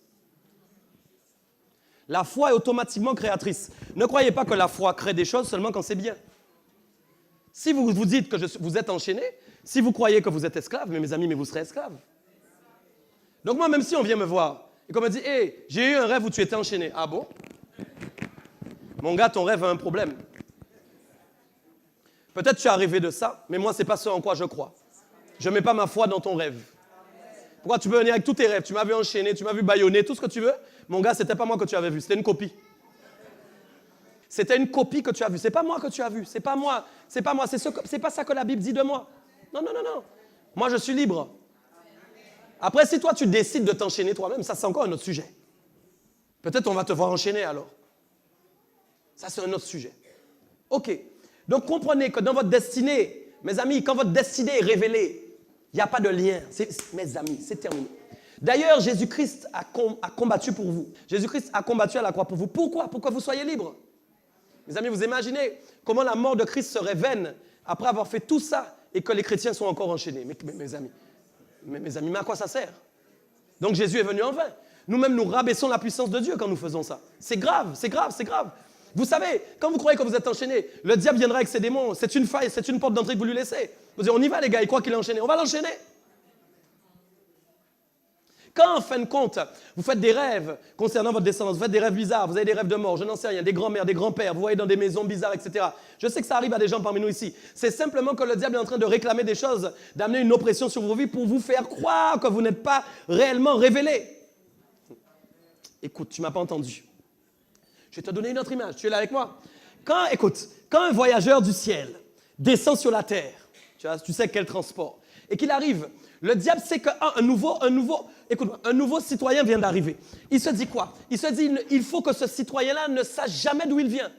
La foi est automatiquement créatrice. Ne croyez pas que la foi crée des choses seulement quand c'est bien. Si vous vous dites que vous êtes enchaîné, si vous croyez que vous êtes esclave, mais mes amis, mais vous serez esclave. Donc moi, même si on vient me voir et qu'on me dit « Hey, j'ai eu un rêve où tu étais enchaîné. » Ah bon? Mon gars, ton rêve a un problème. Peut-être tu as rêvé de ça, mais moi, ce n'est pas ce en quoi je crois. Je ne mets pas ma foi dans ton rêve. Pourquoi tu veux venir avec tous tes rêves? Tu m'as vu enchaîner, tu m'as vu bâillonner, tout ce que tu veux. Mon gars, ce n'était pas moi que tu avais vu, c'était une copie. C'était une copie que tu as vue. Ce n'est pas moi que tu as vu. Ce n'est pas moi. C'est pas moi. C'est pas ça que la Bible dit de moi. Non, non, non, non. Moi, je suis libre. Après, si toi, tu décides de t'enchaîner toi-même, ça, c'est encore un autre sujet. Peut-être on va te voir enchaîner alors. Ça, c'est un autre sujet. OK. Donc, comprenez que dans votre destinée, mes amis, quand votre destinée est révélée, il n'y a pas de lien. Mes amis, c'est terminé. D'ailleurs, Jésus-Christ a combattu pour vous. Jésus-Christ a combattu à la croix pour vous. Pourquoi? Pour que vous soyez libres. Mes amis, vous imaginez comment la mort de Christ serait vaine après avoir fait tout ça et que les chrétiens sont encore enchaînés. Mes amis, mais à quoi ça sert? Donc Jésus est venu en vain. Nous-mêmes, nous rabaissons la puissance de Dieu quand nous faisons ça. C'est grave, c'est grave, c'est grave. Vous savez, quand vous croyez que vous êtes enchaîné, le diable viendra avec ses démons. C'est une faille, c'est une porte d'entrée que vous lui laissez. Vous dites, on y va les gars, il croit qu'il est enchaîné. On va l'enchaîner. Quand, en fin de compte, vous faites des rêves concernant votre descendance, vous faites des rêves bizarres, vous avez des rêves de mort, je n'en sais rien, des grands-mères, des grands-pères, vous voyez dans des maisons bizarres, etc. Je sais que ça arrive à des gens parmi nous ici. C'est simplement que le diable est en train de réclamer des choses, d'amener une oppression sur vos vies pour vous faire croire que vous n'êtes pas réellement révélés. Écoute, tu ne m'as pas entendu. Je vais te donner une autre image. Tu es là avec moi? Quand un voyageur du ciel descend sur la terre, tu sais quel transport, et qu'il arrive, le diable sait qu'un nouveau citoyen vient d'arriver. Il se dit quoi? Il se dit, il faut que ce citoyen-là ne sache jamais d'où il vient.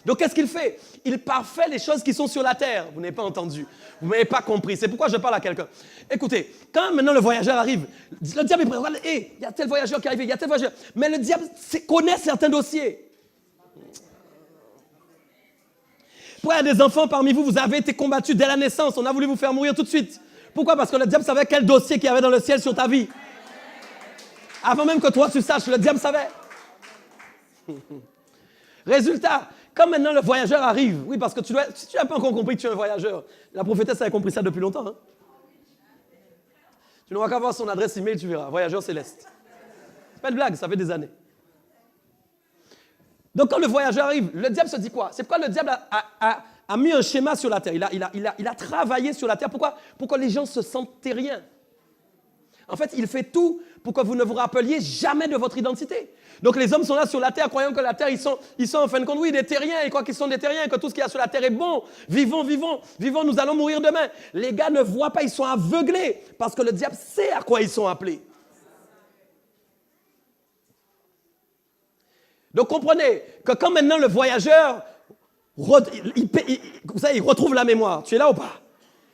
Donc, qu'est-ce qu'il fait? Il parfait les choses qui sont sur la terre. Vous n'avez pas entendu. Vous ne m'avez pas compris. C'est pourquoi je parle à quelqu'un. Écoutez, quand maintenant le voyageur arrive, le diable est prêt. Hey, il y a tel voyageur qui est arrivé, il y a tel voyageur. Mais le diable connaît certains dossiers. Pourquoi il y a des enfants parmi vous, vous avez été combattus dès la naissance. On a voulu vous faire mourir tout de suite. Pourquoi? Parce que le diable savait quel dossier qu'il y avait dans le ciel sur ta vie. Avant même que toi tu saches, le diable savait. Résultat, quand maintenant le voyageur arrive, oui, parce que si tu n'as pas encore compris que tu es un voyageur, la prophétesse avait compris ça depuis longtemps. Hein? Tu n'auras qu'à voir son adresse email, tu verras. Voyageur céleste. C'est pas une blague, ça fait des années. Donc quand le voyageur arrive, le diable se dit quoi? C'est pourquoi le diable a mis un schéma sur la terre. Il a travaillé sur la terre. Pourquoi? Pour que les gens se sentent terriens. En fait, il fait tout pour que vous ne vous rappeliez jamais de votre identité. Donc les hommes sont là sur la terre, croyant que la terre, ils sont en fin de compte, oui, des terriens, ils croient qu'ils sont des terriens, et que tout ce qu'il y a sur la terre est bon. Vivons, vivons, vivons, nous allons mourir demain. Les gars ne voient pas, ils sont aveuglés, parce que le diable sait à quoi ils sont appelés. Donc comprenez que quand maintenant le voyageur vous savez, il retrouve la mémoire. Tu es là ou pas?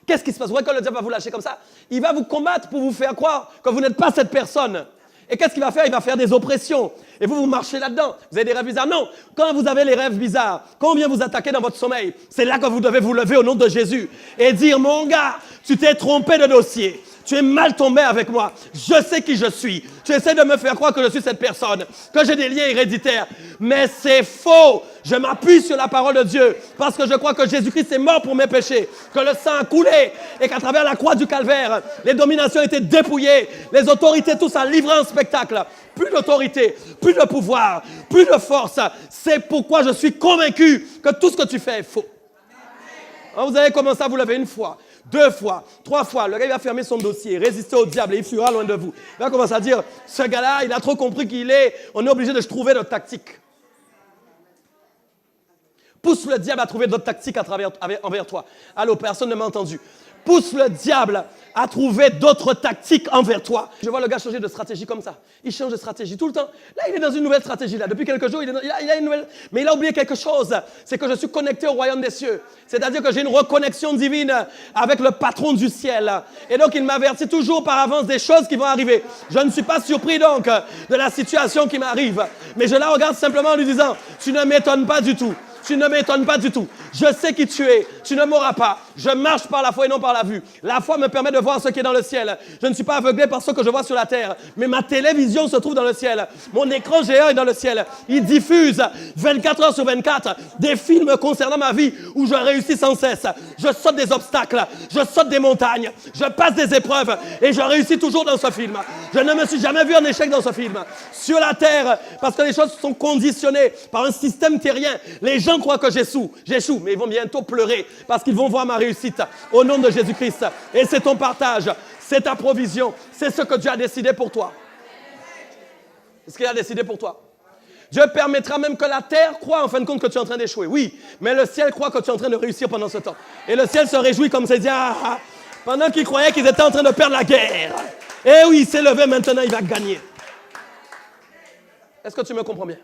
Qu'est-ce qui se passe? Vous voyez, quand le diable va vous lâcher comme ça, il va vous combattre pour vous faire croire que vous n'êtes pas cette personne. Et qu'est-ce qu'il va faire? Il va faire des oppressions. Et vous marchez là-dedans. Vous avez des rêves bizarres. Non, quand vous avez les rêves bizarres, quand on vient vous attaquer dans votre sommeil, c'est là que vous devez vous lever au nom de Jésus et dire, mon gars, tu t'es trompé de dossier. Tu es mal tombé avec moi. Je sais qui je suis. Tu essaies de me faire croire que je suis cette personne, que j'ai des liens héréditaires. Mais c'est faux. Je m'appuie sur la parole de Dieu parce que je crois que Jésus-Christ est mort pour mes péchés, que le sang a coulé et qu'à travers la croix du calvaire, les dominations étaient dépouillées, les autorités tous en livrant un spectacle. Plus d'autorité, plus de pouvoir, plus de force. C'est pourquoi je suis convaincu que tout ce que tu fais est faux. Alors vous avez commencé à vous lever une fois, 2 fois, 3 fois. Le gars, il va fermer son dossier, résister au diable et il fuira loin de vous. Il va commencer à dire, ce gars-là, il a trop compris qui il est. On est obligé de trouver notre tactique. Pousse le diable à trouver d'autres tactiques envers toi. Allô, personne ne m'a entendu. Pousse le diable à trouver d'autres tactiques envers toi. Je vois le gars changer de stratégie comme ça. Il change de stratégie tout le temps. Là, il est dans une nouvelle stratégie. Là. Depuis quelques jours, il a une nouvelle... Mais il a oublié quelque chose. C'est que je suis connecté au royaume des cieux. C'est-à-dire que j'ai une reconnexion divine avec le patron du ciel. Et donc, il m'avertit toujours par avance des choses qui vont arriver. Je ne suis pas surpris donc de la situation qui m'arrive. Mais je la regarde simplement en lui disant, tu ne m'étonnes pas du tout. Tu ne m'étonnes pas du tout. Je sais qui tu es. Tu ne mourras pas. Je marche par la foi et non par la vue. La foi me permet de voir ce qui est dans le ciel. Je ne suis pas aveuglé par ce que je vois sur la terre. Mais ma télévision se trouve dans le ciel. Mon écran géant est dans le ciel. Il diffuse 24 heures sur 24 des films concernant ma vie où je réussis sans cesse. Je saute des obstacles. Je saute des montagnes. Je passe des épreuves. Et je réussis toujours dans ce film. Je ne me suis jamais vu en échec dans ce film. Sur la terre, parce que les choses sont conditionnées par un système terrien. Les gens croient que j'échoue, mais ils vont bientôt pleurer parce qu'ils vont voir ma réussite au nom de Jésus-Christ. Et c'est ton partage, c'est ta provision, c'est ce que Dieu a décidé pour toi. C'est ce qu'il a décidé pour toi. Dieu permettra même que la terre croie en fin de compte que tu es en train d'échouer. Oui, mais le ciel croit que tu es en train de réussir pendant ce temps. Et le ciel se réjouit comme ça, il dit, pendant qu'ils croyaient qu'ils étaient en train de perdre la guerre. Eh oui, il s'est levé, maintenant il va gagner. Est-ce que tu me comprends bien?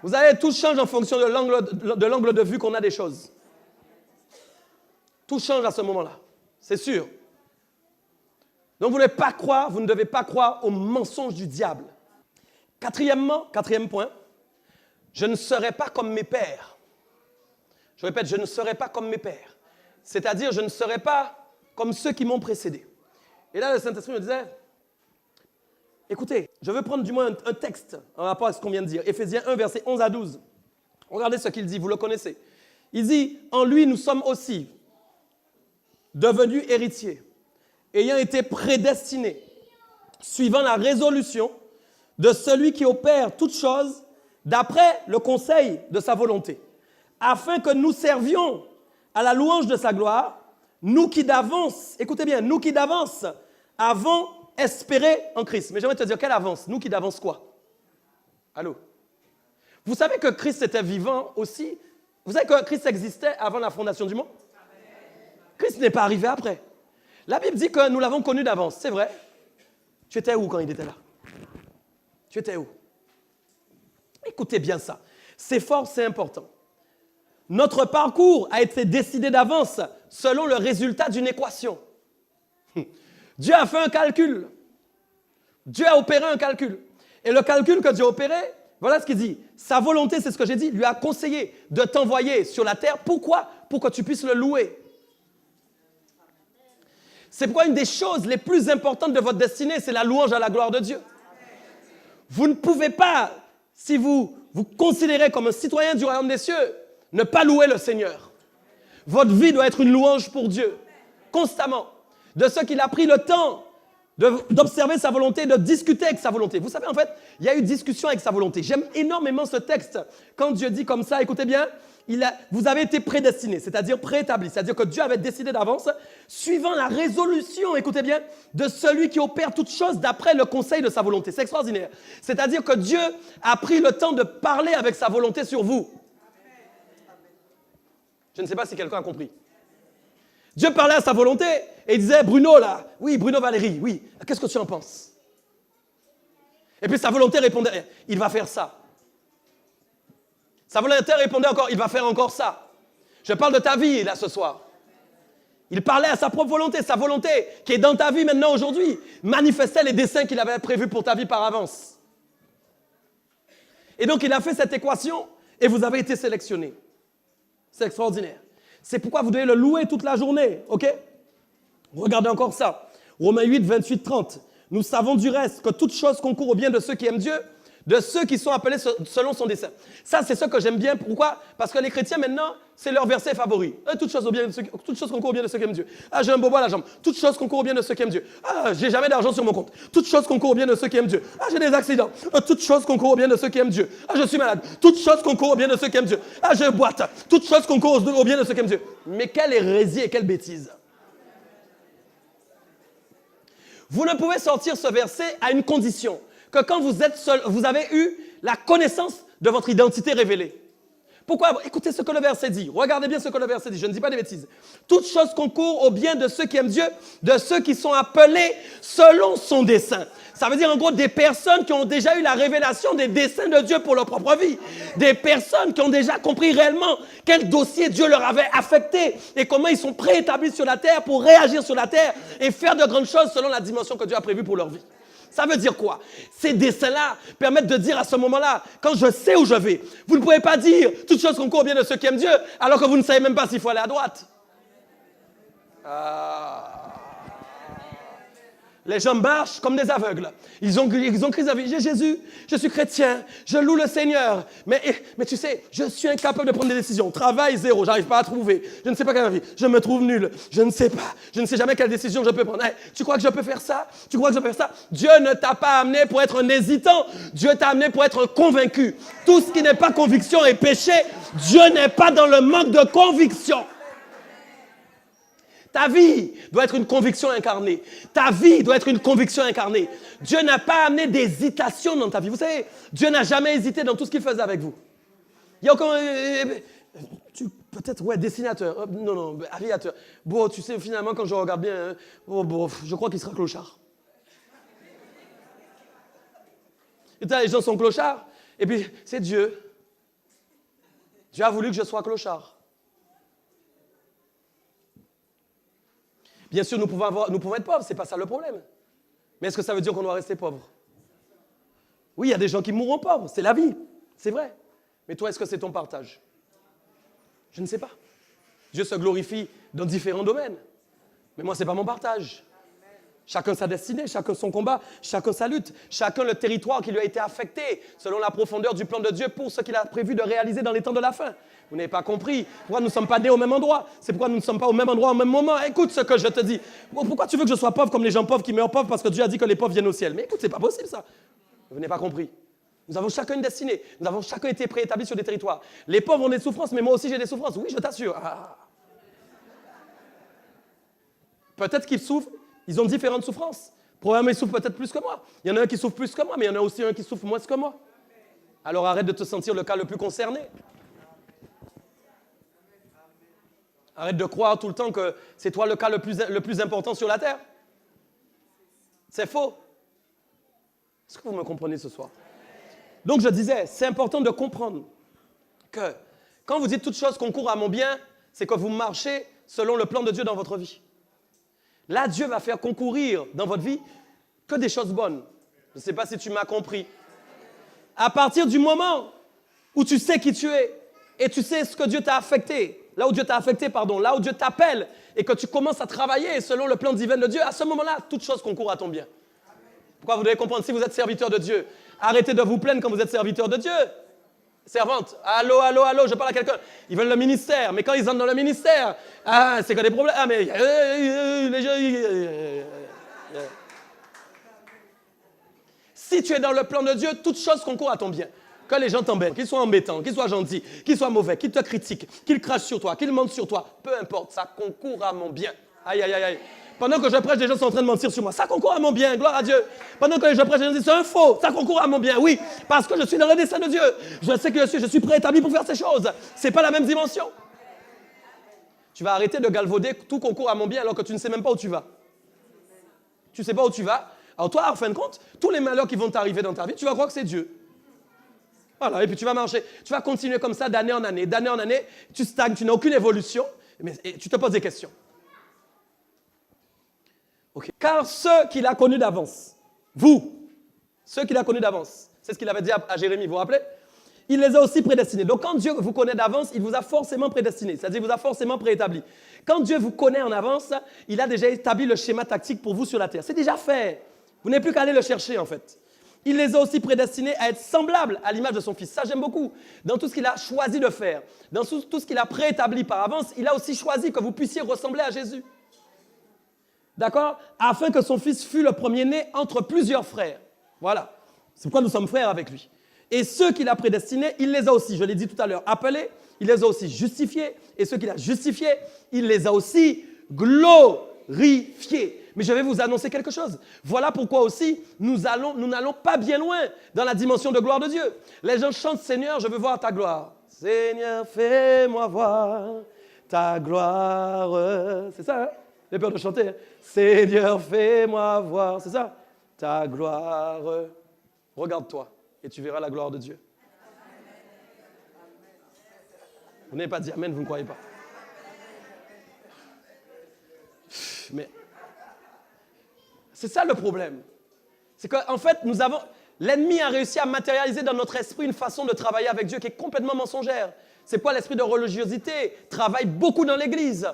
Vous savez, tout change en fonction de l'angle de vue qu'on a des choses. Tout change à ce moment-là, c'est sûr. Donc vous ne devez pas croire aux mensonges du diable. Quatrième point, je ne serai pas comme mes pères. Je répète, je ne serai pas comme mes pères. C'est-à-dire, je ne serai pas comme ceux qui m'ont précédé. Et là, le Saint-Esprit me disait, écoutez, je veux prendre du moins un texte en rapport à ce qu'on vient de dire. Éphésiens 1, versets 11 à 12. Regardez ce qu'il dit, vous le connaissez. Il dit, en lui, nous sommes aussi devenus héritiers, ayant été prédestinés, suivant la résolution de celui qui opère toutes choses d'après le conseil de sa volonté, afin que nous servions à la louange de sa gloire, nous qui d'avance, écoutez bien, nous qui d'avance avons espéré en Christ. Mais j'aimerais te dire, quelle avance? Nous qui d'avance quoi? Allô? Vous savez que Christ était vivant aussi? Vous savez que Christ existait avant la fondation du monde? Christ n'est pas arrivé après. La Bible dit que nous l'avons connu d'avance, c'est vrai. Tu étais où quand il était là? Tu étais où? Écoutez bien ça. C'est fort, c'est important. Notre parcours a été décidé d'avance selon le résultat d'une équation. Dieu a fait un calcul. Dieu a opéré un calcul. Et le calcul que Dieu a opéré, voilà ce qu'il dit. Sa volonté, c'est ce que j'ai dit, lui a conseillé de t'envoyer sur la terre. Pourquoi? Pour que tu puisses le louer. C'est pourquoi une des choses les plus importantes de votre destinée, c'est la louange à la gloire de Dieu. Vous ne pouvez pas, si vous vous considérez comme un citoyen du royaume des cieux, ne pas louer le Seigneur. Votre vie doit être une louange pour Dieu, constamment. De ce qu'il a pris le temps d'observer sa volonté, de discuter avec sa volonté. Vous savez, en fait, il y a eu discussion avec sa volonté. J'aime énormément ce texte. Quand Dieu dit comme ça, écoutez bien, vous avez été prédestinés, c'est-à-dire préétablis. C'est-à-dire que Dieu avait décidé d'avance, suivant la résolution, écoutez bien, de celui qui opère toutes choses d'après le conseil de sa volonté. C'est extraordinaire. C'est-à-dire que Dieu a pris le temps de parler avec sa volonté sur vous. Je ne sais pas si quelqu'un a compris. Dieu parlait à sa volonté et il disait, Bruno là, oui, Bruno Valérie, oui, qu'est-ce que tu en penses? Et puis sa volonté répondait, il va faire ça. Sa volonté répondait encore, il va faire encore ça. Je parle de ta vie, là, ce soir. Il parlait à sa propre volonté, sa volonté qui est dans ta vie maintenant, aujourd'hui, manifestait les desseins qu'il avait prévus pour ta vie par avance. Et donc, il a fait cette équation et vous avez été sélectionné. C'est extraordinaire. C'est pourquoi vous devez le louer toute la journée, ok? Regardez encore ça. Romains 8, 28, 30. Nous savons du reste que toute chose concourt au bien de ceux qui aiment Dieu, de ceux qui sont appelés selon son dessein. Ça, c'est ce que j'aime bien. Pourquoi? Parce que les chrétiens, maintenant, c'est leur verset favori. Toute chose concourt au bien de ceux qui aiment Dieu. Ah, j'ai un bobo à la jambe. Toute chose concourt au bien de ceux qui aiment Dieu. Ah, j'ai jamais d'argent sur mon compte. Toute chose concourt au bien de ceux qui aiment Dieu. Ah, j'ai des accidents. Toute chose concourt au bien de ceux qui aiment Dieu. Ah, je suis malade. Toute chose concourt au bien de ceux qui aiment Dieu. Ah, je boite. Toute chose concourt au bien de ceux qui aiment Dieu. Mais quelle hérésie et quelle bêtise. Vous ne pouvez sortir ce verset à une condition, que quand vous êtes seul, vous avez eu la connaissance de votre identité révélée. Pourquoi? Écoutez ce que le verset dit. Regardez bien ce que le verset dit. Je ne dis pas des bêtises. Toute chose concourt au bien de ceux qui aiment Dieu, de ceux qui sont appelés selon son dessein. Ça veut dire en gros des personnes qui ont déjà eu la révélation des desseins de Dieu pour leur propre vie. Des personnes qui ont déjà compris réellement quel dossier Dieu leur avait affecté et comment ils sont préétablis sur la terre pour réagir sur la terre et faire de grandes choses selon la dimension que Dieu a prévue pour leur vie. Ça veut dire quoi? Ces desseins-là permettent de dire à ce moment-là, quand je sais où je vais, vous ne pouvez pas dire « toute chose concourt au bien de ceux qui aiment Dieu » alors que vous ne savez même pas s'il faut aller à droite. Les gens marchent comme des aveugles. Ils ont crise de vie. J'ai Jésus, je suis chrétien, je loue le Seigneur. Mais tu sais, je suis incapable de prendre des décisions. Travail zéro, j'arrive pas à trouver. Je ne sais pas quelle vie. Je me trouve nul. Je ne sais pas. Je ne sais jamais quelle décision je peux prendre. Hey, tu crois que je peux faire ça? Tu crois que je peux faire ça? Dieu ne t'a pas amené pour être un hésitant. Dieu t'a amené pour être convaincu. Tout ce qui n'est pas conviction est péché. Dieu n'est pas dans le manque de conviction. Ta vie doit être une conviction incarnée. Ta vie doit être une conviction incarnée. Dieu n'a pas amené d'hésitation dans ta vie. Vous savez, Dieu n'a jamais hésité dans tout ce qu'il faisait avec vous. Il y a aucun... peut-être, ouais, dessinateur. Non, aviateur. Bon, tu sais, finalement, quand je regarde bien, je crois qu'il sera clochard. Et les gens sont clochards. Et puis, c'est Dieu. Dieu a voulu que je sois clochard. Bien sûr, nous pouvons être pauvres, ce n'est pas ça le problème. Mais est-ce que ça veut dire qu'on doit rester pauvre? Oui, il y a des gens qui mourront pauvres, c'est la vie, c'est vrai. Mais toi, est-ce que c'est ton partage? Je ne sais pas. Dieu se glorifie dans différents domaines. Mais moi, ce n'est pas mon partage. Chacun sa destinée, chacun son combat, chacun sa lutte, chacun le territoire qui lui a été affecté selon la profondeur du plan de Dieu pour ce qu'il a prévu de réaliser dans les temps de la fin. Vous n'avez pas compris pourquoi nous ne sommes pas nés au même endroit. C'est pourquoi nous ne sommes pas au même endroit au même moment. Écoute ce que je te dis. Pourquoi tu veux que je sois pauvre comme les gens pauvres qui meurent pauvres parce que Dieu a dit que les pauvres viennent au ciel? Mais écoute, c'est pas possible ça. Vous n'avez pas compris. Nous avons chacun une destinée. Nous avons chacun été préétablis sur des territoires. Les pauvres ont des souffrances, mais moi aussi j'ai des souffrances. Oui, je t'assure. Peut-être qu'ils souffrent, ils ont différentes souffrances. Probablement, ils souffrent peut-être plus que moi. Il y en a un qui souffre plus que moi, mais il y en a aussi un qui souffre moins que moi. Alors arrête de te sentir le cas le plus concerné. Arrête de croire tout le temps que c'est toi le cas le plus important sur la terre. C'est faux. Est-ce que vous me comprenez ce soir? Donc je disais, c'est important de comprendre que quand vous dites toute chose concourt à mon bien, c'est que vous marchez selon le plan de Dieu dans votre vie. Là, Dieu va faire concourir dans votre vie que des choses bonnes. Je ne sais pas si tu m'as compris. À partir du moment où tu sais qui tu es et tu sais ce que Dieu t'a affecté, là où Dieu t'appelle et que tu commences à travailler selon le plan divin de Dieu, à ce moment-là, toute chose concourt à ton bien. Pourquoi vous devez comprendre, si vous êtes serviteur de Dieu, arrêtez de vous plaindre quand vous êtes serviteur de Dieu. Servante, allô, je parle à quelqu'un. Ils veulent le ministère, mais quand ils entrent dans le ministère, c'est que des problèmes. Mais les gens... Si tu es dans le plan de Dieu, toute chose concourt à ton bien. Que les gens t'embêtent, qu'ils soient embêtants, qu'ils soient gentils, qu'ils soient mauvais, qu'ils te critiquent, qu'ils crachent sur toi, qu'ils mentent sur toi, peu importe, ça concourt à mon bien. Aïe. Pendant que je prêche, les gens sont en train de mentir sur moi. Ça concourt à mon bien, gloire à Dieu. Pendant que je prêche, les gens disent c'est un faux. Ça concourt à mon bien, oui. Parce que je suis dans le dessein de Dieu. Je sais que je suis préétabli pour faire ces choses. Ce n'est pas la même dimension. Tu vas arrêter de galvauder tout concourt à mon bien alors que tu ne sais même pas où tu vas. Tu ne sais pas où tu vas. Alors toi, en fin de compte, tous les malheurs qui vont t'arriver dans ta vie, tu vas croire que c'est Dieu. Voilà, et puis tu vas marcher. Tu vas continuer comme ça d'année en année, d'année en année. Tu stagnes, tu n'as aucune évolution. Et tu te poses des questions. Okay. Car ceux qu'il a connus d'avance, vous, ceux qu'il a connus d'avance, c'est ce qu'il avait dit à Jérémie, vous vous rappelez? Il les a aussi prédestinés. Donc quand Dieu vous connaît d'avance, il vous a forcément prédestiné, c'est-à-dire il vous a forcément préétabli. Quand Dieu vous connaît en avance, il a déjà établi le schéma tactique pour vous sur la terre. C'est déjà fait. Vous n'avez plus qu'à aller le chercher en fait. Il les a aussi prédestinés à être semblables à l'image de son Fils. Ça, j'aime beaucoup. Dans tout ce qu'il a choisi de faire, dans tout ce qu'il a préétabli par avance, il a aussi choisi que vous puissiez ressembler à Jésus. D'accord? Afin que son Fils fût le premier-né entre plusieurs frères. Voilà. C'est pourquoi nous sommes frères avec lui. Et ceux qu'il a prédestinés, il les a aussi, je l'ai dit tout à l'heure, appelés, il les a aussi justifiés. Et ceux qu'il a justifiés, il les a aussi glorifiés. Mais je vais vous annoncer quelque chose. Voilà pourquoi aussi nous n'allons pas bien loin dans la dimension de gloire de Dieu. Les gens chantent, Seigneur, je veux voir ta gloire. Seigneur, fais-moi voir ta gloire. C'est ça, hein? J'ai peur de chanter. Hein? Seigneur, fais-moi voir. C'est ça? Ta gloire. Regarde-toi et tu verras la gloire de Dieu. Vous n'avez pas dit Amen, vous ne croyez pas. Mais c'est ça le problème. C'est qu'en fait, l'ennemi a réussi à matérialiser dans notre esprit une façon de travailler avec Dieu qui est complètement mensongère. C'est quoi l'esprit de religiosité? Travaille beaucoup dans l'église.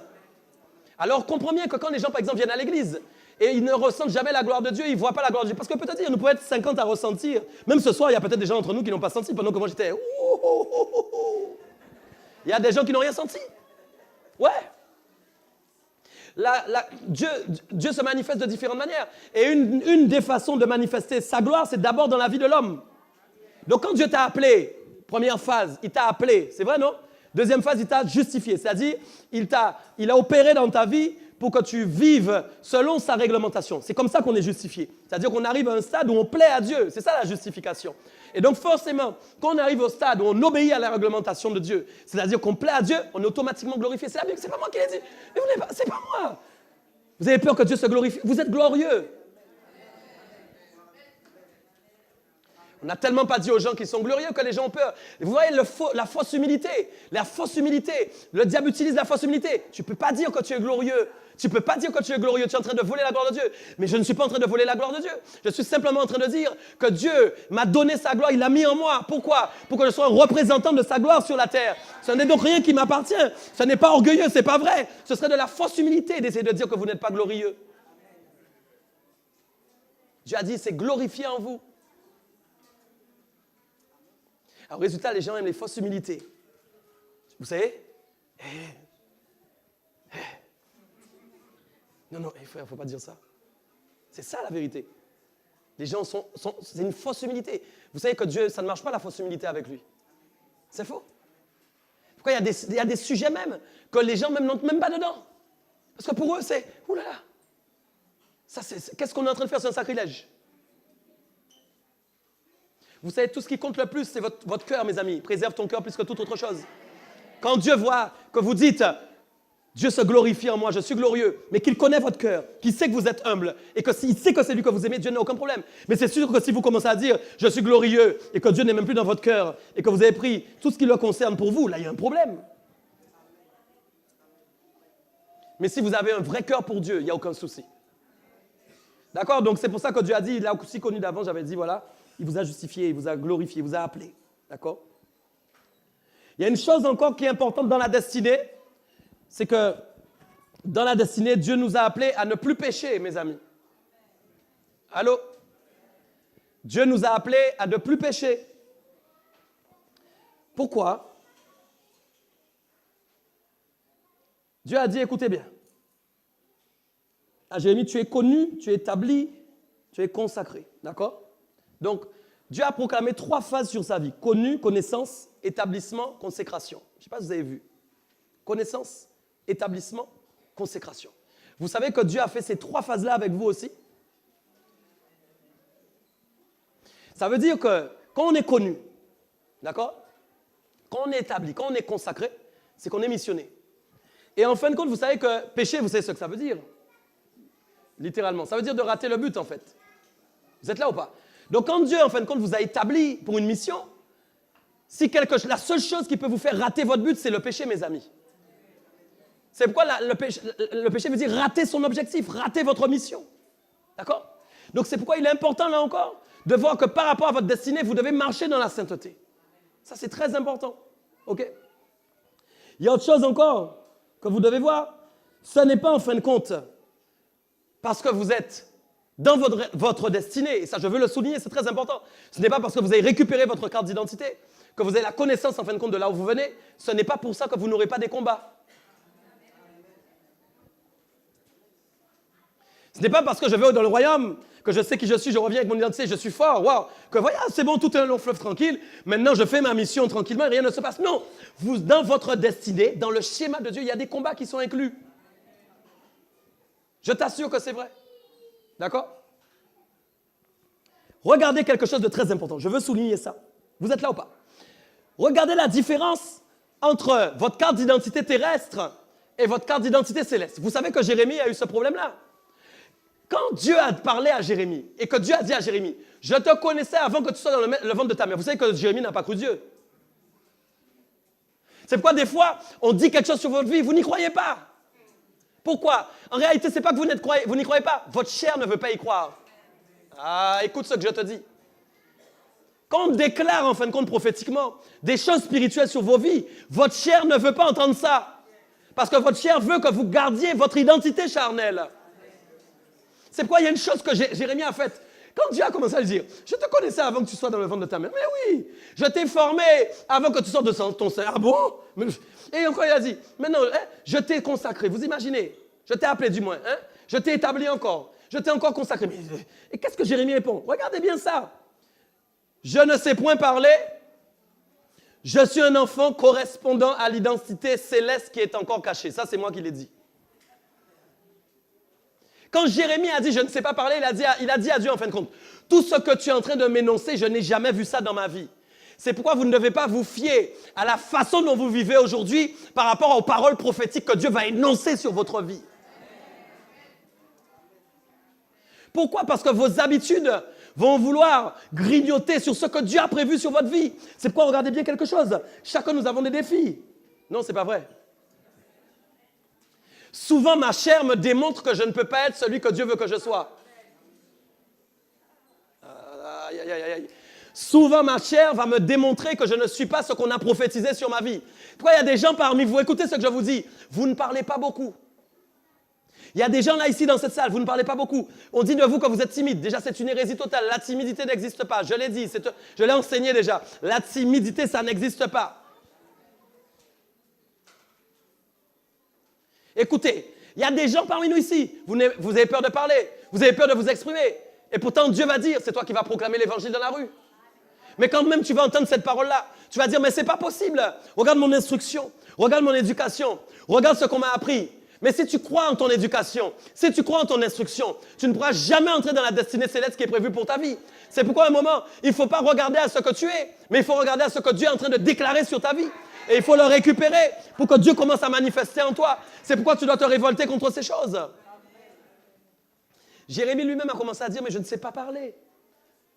Alors, comprends bien que quand les gens, par exemple, viennent à l'église et ils ne ressentent jamais la gloire de Dieu, ils ne voient pas la gloire de Dieu. Parce que peut-être, nous pouvons être 50 à ressentir. Même ce soir, il y a peut-être des gens entre nous qui n'ont pas senti pendant que moi j'étais. Il y a des gens qui n'ont rien senti. Ouais. Dieu se manifeste de différentes manières. Et une des façons de manifester sa gloire, c'est d'abord dans la vie de l'homme. Donc quand Dieu t'a appelé, première phase, il t'a appelé, c'est vrai, non? Deuxième phase, il t'a justifié, c'est-à-dire il a opéré dans ta vie pour que tu vives selon sa réglementation. C'est comme ça qu'on est justifié. C'est-à-dire qu'on arrive à un stade où on plaît à Dieu. C'est ça la justification. Et donc forcément, quand on arrive au stade où on obéit à la réglementation de Dieu, c'est-à-dire qu'on plaît à Dieu, on est automatiquement glorifié. C'est la Bible, c'est pas moi qui l'ai dit. Mais c'est pas moi. Vous avez peur que Dieu se glorifie. Vous êtes glorieux. On n'a tellement pas dit aux gens qu'ils sont glorieux que les gens ont peur. Vous voyez la fausse humilité. La fausse humilité. Le diable utilise la fausse humilité. Tu ne peux pas dire que tu es glorieux. Tu ne peux pas dire que tu es glorieux. Tu es en train de voler la gloire de Dieu. Mais je ne suis pas en train de voler la gloire de Dieu. Je suis simplement en train de dire que Dieu m'a donné sa gloire. Il l'a mis en moi. Pourquoi? Pour que je sois un représentant de sa gloire sur la terre. Ce n'est donc rien qui m'appartient. Ce n'est pas orgueilleux. Ce n'est pas vrai. Ce serait de la fausse humilité d'essayer de dire que vous n'êtes pas glorieux. Dieu a dit, c'est glorifié en vous. Alors, résultat, les gens aiment les fausses humilités. Vous savez? Non, il ne faut pas dire ça. C'est ça la vérité. Les gens c'est une fausse humilité. Vous savez que Dieu, ça ne marche pas la fausse humilité avec lui. C'est faux. Pourquoi il y a des sujets même que les gens même n'entrent même pas dedans. Parce que pour eux, c'est, oulala, qu'est-ce qu'on est en train de faire? C'est un sacrilège. Vous savez, tout ce qui compte le plus, c'est votre cœur, mes amis. Préserve ton cœur plus que toute autre chose. Quand Dieu voit que vous dites, Dieu se glorifie en moi, je suis glorieux, mais qu'il connaît votre cœur, qu'il sait que vous êtes humble, et qu'il sait que c'est lui que vous aimez, Dieu n'a aucun problème. Mais c'est sûr que si vous commencez à dire, je suis glorieux, et que Dieu n'est même plus dans votre cœur, et que vous avez pris tout ce qui le concerne pour vous, là, il y a un problème. Mais si vous avez un vrai cœur pour Dieu, il n'y a aucun souci. D'accord? Donc c'est pour ça que Dieu a dit, il l'a aussi connu d'avant, j'avais dit, voilà, il vous a justifié, il vous a glorifié, il vous a appelé. D'accord? Il y a une chose encore qui est importante dans la destinée, c'est que dans la destinée, Dieu nous a appelés à ne plus pécher, mes amis. Allô? Dieu nous a appelés à ne plus pécher. Pourquoi? Dieu a dit, écoutez bien. À Jérémie, tu es connu, tu es établi, tu es consacré. D'accord? Donc, Dieu a proclamé 3 phases sur sa vie. Connu, connaissance, établissement, consécration. Je ne sais pas si vous avez vu. Connaissance, établissement, consécration. Vous savez que Dieu a fait ces 3 phases-là avec vous aussi? Ça veut dire que quand on est connu, d'accord? Quand on est établi, quand on est consacré, c'est qu'on est missionné. Et en fin de compte, vous savez que pécher, vous savez ce que ça veut dire? Littéralement. Ça veut dire de rater le but, en fait. Vous êtes là ou pas? Donc, quand Dieu, en fin de compte, vous a établi pour une mission, La seule chose qui peut vous faire rater votre but, c'est le péché, mes amis. C'est pourquoi le péché veut dire rater son objectif, rater votre mission. D'accord? Donc c'est pourquoi il est important, là encore, de voir que par rapport à votre destinée, vous devez marcher dans la sainteté. Ça, c'est très important. OK? Il y a autre chose encore que vous devez voir. Ce n'est pas en fin de compte parce que vous êtes dans votre destinée, et ça je veux le souligner, c'est très important. Ce n'est pas parce que vous avez récupéré votre carte d'identité, que vous avez la connaissance en fin de compte de là où vous venez, ce n'est pas pour ça que vous n'aurez pas des combats. Ce n'est pas parce que je vais dans le royaume, que je sais qui je suis, je reviens avec mon identité, je suis fort, waouh, que voilà, c'est bon, tout est un long fleuve tranquille, maintenant je fais ma mission tranquillement et rien ne se passe. Non, vous, dans votre destinée, dans le schéma de Dieu, il y a des combats qui sont inclus. Je t'assure que c'est vrai. D'accord? Regardez quelque chose de très important, je veux souligner ça. Vous êtes là ou pas? Regardez la différence entre votre carte d'identité terrestre et votre carte d'identité céleste. Vous savez que Jérémie a eu ce problème-là. Quand Dieu a parlé à Jérémie et que Dieu a dit à Jérémie, je te connaissais avant que tu sois dans le ventre de ta mère. Vous savez que Jérémie n'a pas cru Dieu. C'est pourquoi des fois, on dit quelque chose sur votre vie, vous n'y croyez pas. Pourquoi? En réalité, ce n'est pas que vous n'y croyez pas. Votre chair ne veut pas y croire. Ah, écoute ce que je te dis. Quand on déclare en fin de compte prophétiquement des choses spirituelles sur vos vies, votre chair ne veut pas entendre ça. Parce que votre chair veut que vous gardiez votre identité charnelle. C'est pourquoi il y a une chose que Jérémie a faite. Quand Dieu a commencé à le dire, je te connaissais avant que tu sois dans le ventre de ta mère. Mais oui, je t'ai formé avant que tu sortes de ton sein. Ah bon? Et encore il a dit, maintenant, je t'ai consacré. Vous imaginez? Je t'ai appelé du moins. Hein? Je t'ai établi encore. Je t'ai encore consacré. Et qu'est-ce que Jérémie répond? Regardez bien ça. Je ne sais point parler. Je suis un enfant correspondant à l'identité céleste qui est encore cachée. Ça, c'est moi qui l'ai dit. Quand Jérémie a dit « je ne sais pas parler », il a dit à Dieu en fin de compte, « tout ce que tu es en train de m'énoncer, je n'ai jamais vu ça dans ma vie. » C'est pourquoi vous ne devez pas vous fier à la façon dont vous vivez aujourd'hui par rapport aux paroles prophétiques que Dieu va énoncer sur votre vie. Pourquoi? Parce que vos habitudes vont vouloir grignoter sur ce que Dieu a prévu sur votre vie. C'est pourquoi regardez bien quelque chose. Chacun nous avons des défis. Non, ce n'est pas vrai. Souvent, ma chair me démontre que je ne peux pas être celui que Dieu veut que je sois. Aïe, aïe, aïe, aïe. Souvent, ma chair va me démontrer que je ne suis pas ce qu'on a prophétisé sur ma vie. Pourquoi il y a des gens parmi vous, écoutez ce que je vous dis, vous ne parlez pas beaucoup. Il y a des gens là, ici, dans cette salle, vous ne parlez pas beaucoup. On dit de vous que vous êtes timide. Déjà, c'est une hérésie totale. La timidité n'existe pas. Je l'ai dit, je l'ai enseigné déjà. La timidité, ça n'existe pas. Écoutez, il y a des gens parmi nous ici, vous avez peur de parler, vous avez peur de vous exprimer. Et pourtant, Dieu va dire, c'est toi qui vas proclamer l'évangile dans la rue. Mais quand même tu vas entendre cette parole-là, tu vas dire, mais c'est pas possible. Regarde mon instruction, regarde mon éducation, regarde ce qu'on m'a appris. Mais si tu crois en ton éducation, si tu crois en ton instruction, tu ne pourras jamais entrer dans la destinée céleste qui est prévue pour ta vie. C'est pourquoi à un moment, il ne faut pas regarder à ce que tu es, mais il faut regarder à ce que Dieu est en train de déclarer sur ta vie. Et il faut le récupérer pour que Dieu commence à manifester en toi. C'est pourquoi tu dois te révolter contre ces choses. Jérémie lui-même a commencé à dire, mais je ne sais pas parler.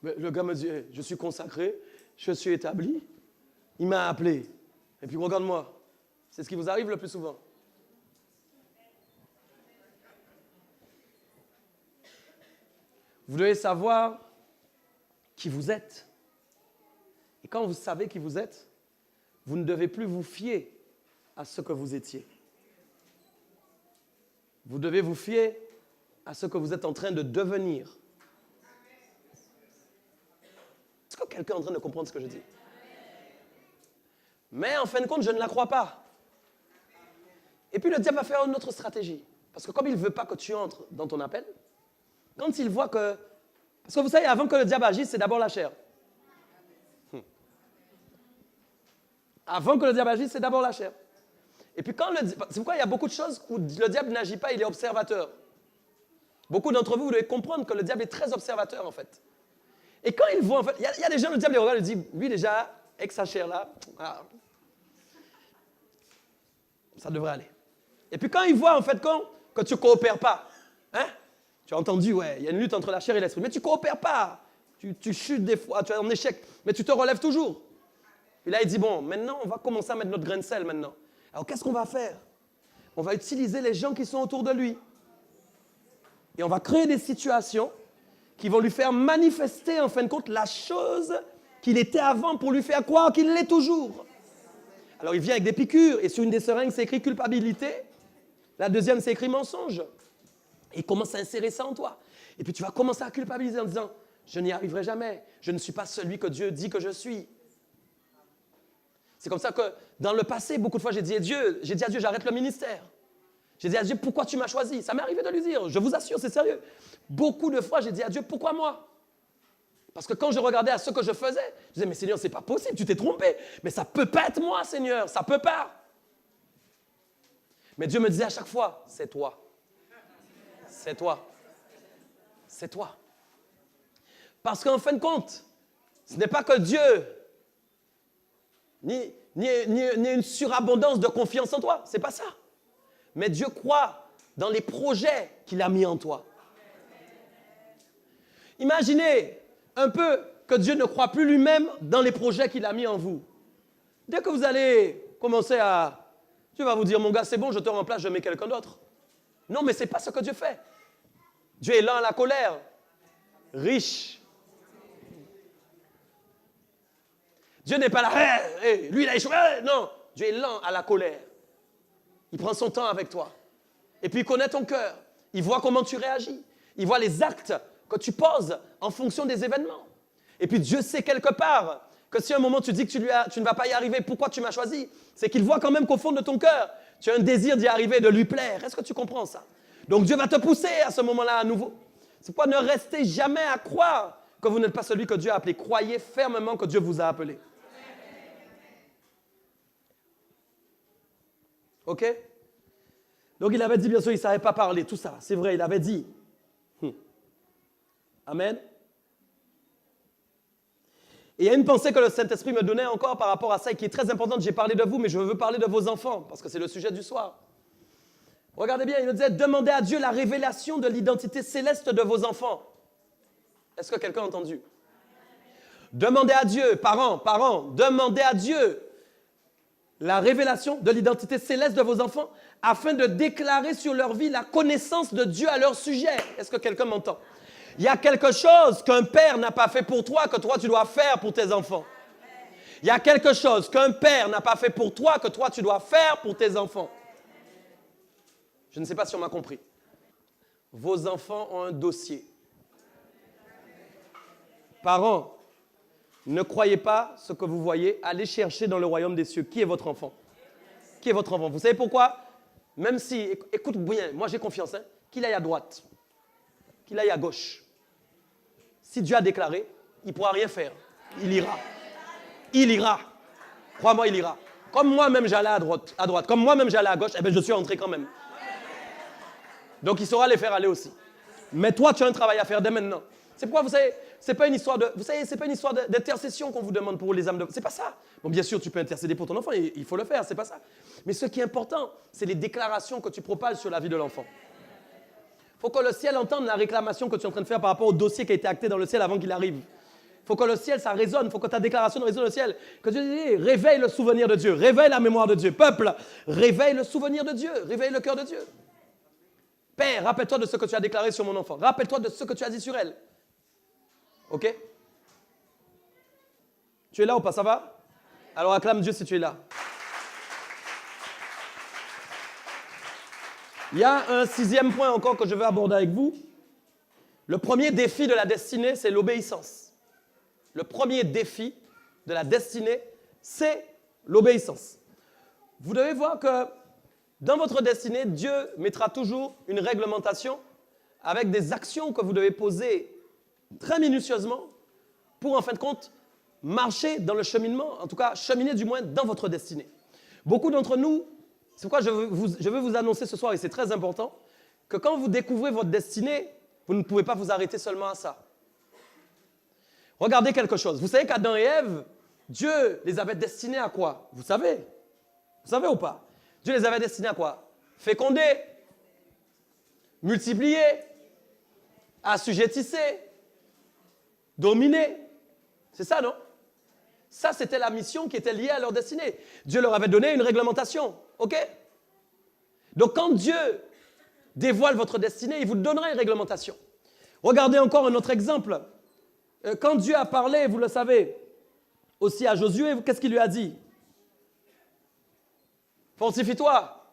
Mais le gars me dit, hey, je suis consacré, je suis établi. Il m'a appelé. Et puis regarde-moi. C'est ce qui vous arrive le plus souvent. Vous devez savoir qui vous êtes. Et quand vous savez qui vous êtes, vous ne devez plus vous fier à ce que vous étiez. Vous devez vous fier à ce que vous êtes en train de devenir. Est-ce que quelqu'un est en train de comprendre ce que je dis? Mais en fin de compte, je ne la crois pas. Et puis le diable va faire une autre stratégie. Parce que comme il ne veut pas que tu entres dans ton appel, quand il voit que... Parce que vous savez, avant que le diable agisse, c'est d'abord la chair. Avant que le diable agisse, c'est d'abord la chair. Et puis c'est pourquoi il y a beaucoup de choses où le diable n'agit pas, il est observateur. Beaucoup d'entre vous, vous devez comprendre que le diable est très observateur, en fait. Et quand il voit, en fait, il y a des gens, le diable les regarde et dit, lui déjà, avec sa chair là, ça devrait aller. Et puis quand il voit, en fait, que tu ne coopères pas, hein, tu as entendu, ouais, il y a une lutte entre la chair et l'esprit, mais tu ne coopères pas. Tu chutes des fois, tu es en échec, mais tu te relèves toujours. Puis là, il dit, bon, maintenant, on va commencer à mettre notre grain de sel maintenant. Alors, qu'est-ce qu'on va faire? On va utiliser les gens qui sont autour de lui. Et on va créer des situations qui vont lui faire manifester, en fin de compte, la chose qu'il était avant pour lui faire croire qu'il l'est toujours. Alors, il vient avec des piqûres. Et sur une des seringues, c'est écrit culpabilité. La deuxième, c'est écrit mensonge. Et il commence à insérer ça en toi. Et puis, tu vas commencer à culpabiliser en disant, je n'y arriverai jamais. Je ne suis pas celui que Dieu dit que je suis. C'est comme ça que, dans le passé, beaucoup de fois, j'ai dit à Dieu, j'arrête le ministère. J'ai dit à Dieu, pourquoi tu m'as choisi? Ça m'est arrivé de lui dire, je vous assure, c'est sérieux. Beaucoup de fois, j'ai dit à Dieu, pourquoi moi? Parce que quand je regardais à ce que je faisais, je disais, mais Seigneur, c'est pas possible, tu t'es trompé. Mais ça peut pas être moi, Seigneur, ça peut pas. Mais Dieu me disait à chaque fois, c'est toi. C'est toi. C'est toi. Parce qu'en fin de compte, ce n'est pas que Dieu, ni une surabondance de confiance en toi, c'est pas ça. Mais Dieu croit dans les projets qu'il a mis en toi. Imaginez un peu que Dieu ne croit plus lui-même dans les projets qu'il a mis en vous. Dès que vous allez commencer à... Dieu va vous dire, mon gars, c'est bon, je te remplace, je mets quelqu'un d'autre. Non, mais ce n'est pas ce que Dieu fait. Dieu est lent à la colère, riche. Dieu n'est pas là, lui il a échoué. Non, Dieu est lent à la colère. Il prend son temps avec toi. Et puis il connaît ton cœur. Il voit comment tu réagis. Il voit les actes que tu poses en fonction des événements. Et puis Dieu sait quelque part que si à un moment tu dis que tu ne vas pas y arriver, pourquoi tu m'as choisi? C'est qu'il voit quand même qu'au fond de ton cœur, tu as un désir d'y arriver, de lui plaire. Est-ce que tu comprends ça? Donc Dieu va te pousser à ce moment-là à nouveau. C'est pourquoi ne restez jamais à croire que vous n'êtes pas celui que Dieu a appelé. Croyez fermement que Dieu vous a appelé. OK? Donc il avait dit, bien sûr, il ne savait pas parler, tout ça. C'est vrai, il avait dit. Amen. Et il y a une pensée que le Saint-Esprit me donnait encore par rapport à ça et qui est très importante. J'ai parlé de vous, mais je veux parler de vos enfants, parce que c'est le sujet du soir. Regardez bien, il me disait, demandez à Dieu la révélation de l'identité céleste de vos enfants. Est-ce que quelqu'un a entendu? Demandez à Dieu, parents, demandez à Dieu la révélation de l'identité céleste de vos enfants afin de déclarer sur leur vie la connaissance de Dieu à leur sujet. Est-ce que quelqu'un m'entend? Il y a quelque chose qu'un père n'a pas fait pour toi que toi tu dois faire pour tes enfants. Il y a quelque chose qu'un père n'a pas fait pour toi que toi tu dois faire pour tes enfants. Je ne sais pas si on m'a compris. Vos enfants ont un dossier. Parents, ne croyez pas ce que vous voyez. Allez chercher dans le royaume des cieux. Qui est votre enfant? Qui est votre enfant? Vous savez pourquoi? Même si, écoute bien, moi j'ai confiance, hein, qu'il aille à droite, qu'il aille à gauche. Si Dieu a déclaré, il ne pourra rien faire. Il ira. Il ira. Crois-moi, il ira. Comme moi-même j'allais à droite. Comme moi-même j'allais à gauche, eh bien, je suis entré quand même. Donc il saura les faire aller aussi. Mais toi, tu as un travail à faire dès maintenant. C'est pourquoi, vous savez, c'est pas une histoire d'intercession qu'on vous demande pour les âmes de... C'est pas ça. Bon, bien sûr, tu peux intercéder pour ton enfant, il faut le faire, c'est pas ça. Mais ce qui est important, c'est les déclarations que tu propages sur la vie de l'enfant. Il faut que le ciel entende la réclamation que tu es en train de faire par rapport au dossier qui a été acté dans le ciel avant qu'il arrive. Il faut que le ciel, ça résonne. Il faut que ta déclaration résonne au ciel. Que Dieu dise, réveille le souvenir de Dieu. Réveille la mémoire de Dieu. Peuple, réveille le souvenir de Dieu. Réveille le cœur de Dieu. Père, rappelle-toi de ce que tu as déclaré sur mon enfant. Rappelle-toi de ce que tu as dit sur elle. OK? Tu es là ou pas? Ça va? Alors acclame Dieu si tu es là. Il y a un 6e point encore que je veux aborder avec vous. Le premier défi de la destinée, c'est l'obéissance. Le premier défi de la destinée, c'est l'obéissance. Vous devez voir que dans votre destinée, Dieu mettra toujours une réglementation avec des actions que vous devez poser très minutieusement pour, en fin de compte, marcher dans le cheminement, en tout cas, cheminer du moins dans votre destinée. Beaucoup d'entre nous, c'est pourquoi je veux vous annoncer ce soir, et c'est très important, que quand vous découvrez votre destinée, vous ne pouvez pas vous arrêter seulement à ça. Regardez quelque chose. Vous savez qu'Adam et Ève, Dieu les avait destinés à quoi? Vous savez? Vous savez ou pas? Dieu les avait destinés à quoi? Féconder, multiplier, assujettisser, dominer. C'est ça, non? Ça, c'était la mission qui était liée à leur destinée. Dieu leur avait donné une réglementation. OK? Donc, quand Dieu dévoile votre destinée, il vous donnera une réglementation. Regardez encore un autre exemple. Quand Dieu a parlé, vous le savez, aussi à Josué, qu'est-ce qu'il lui a dit? Fortifie-toi.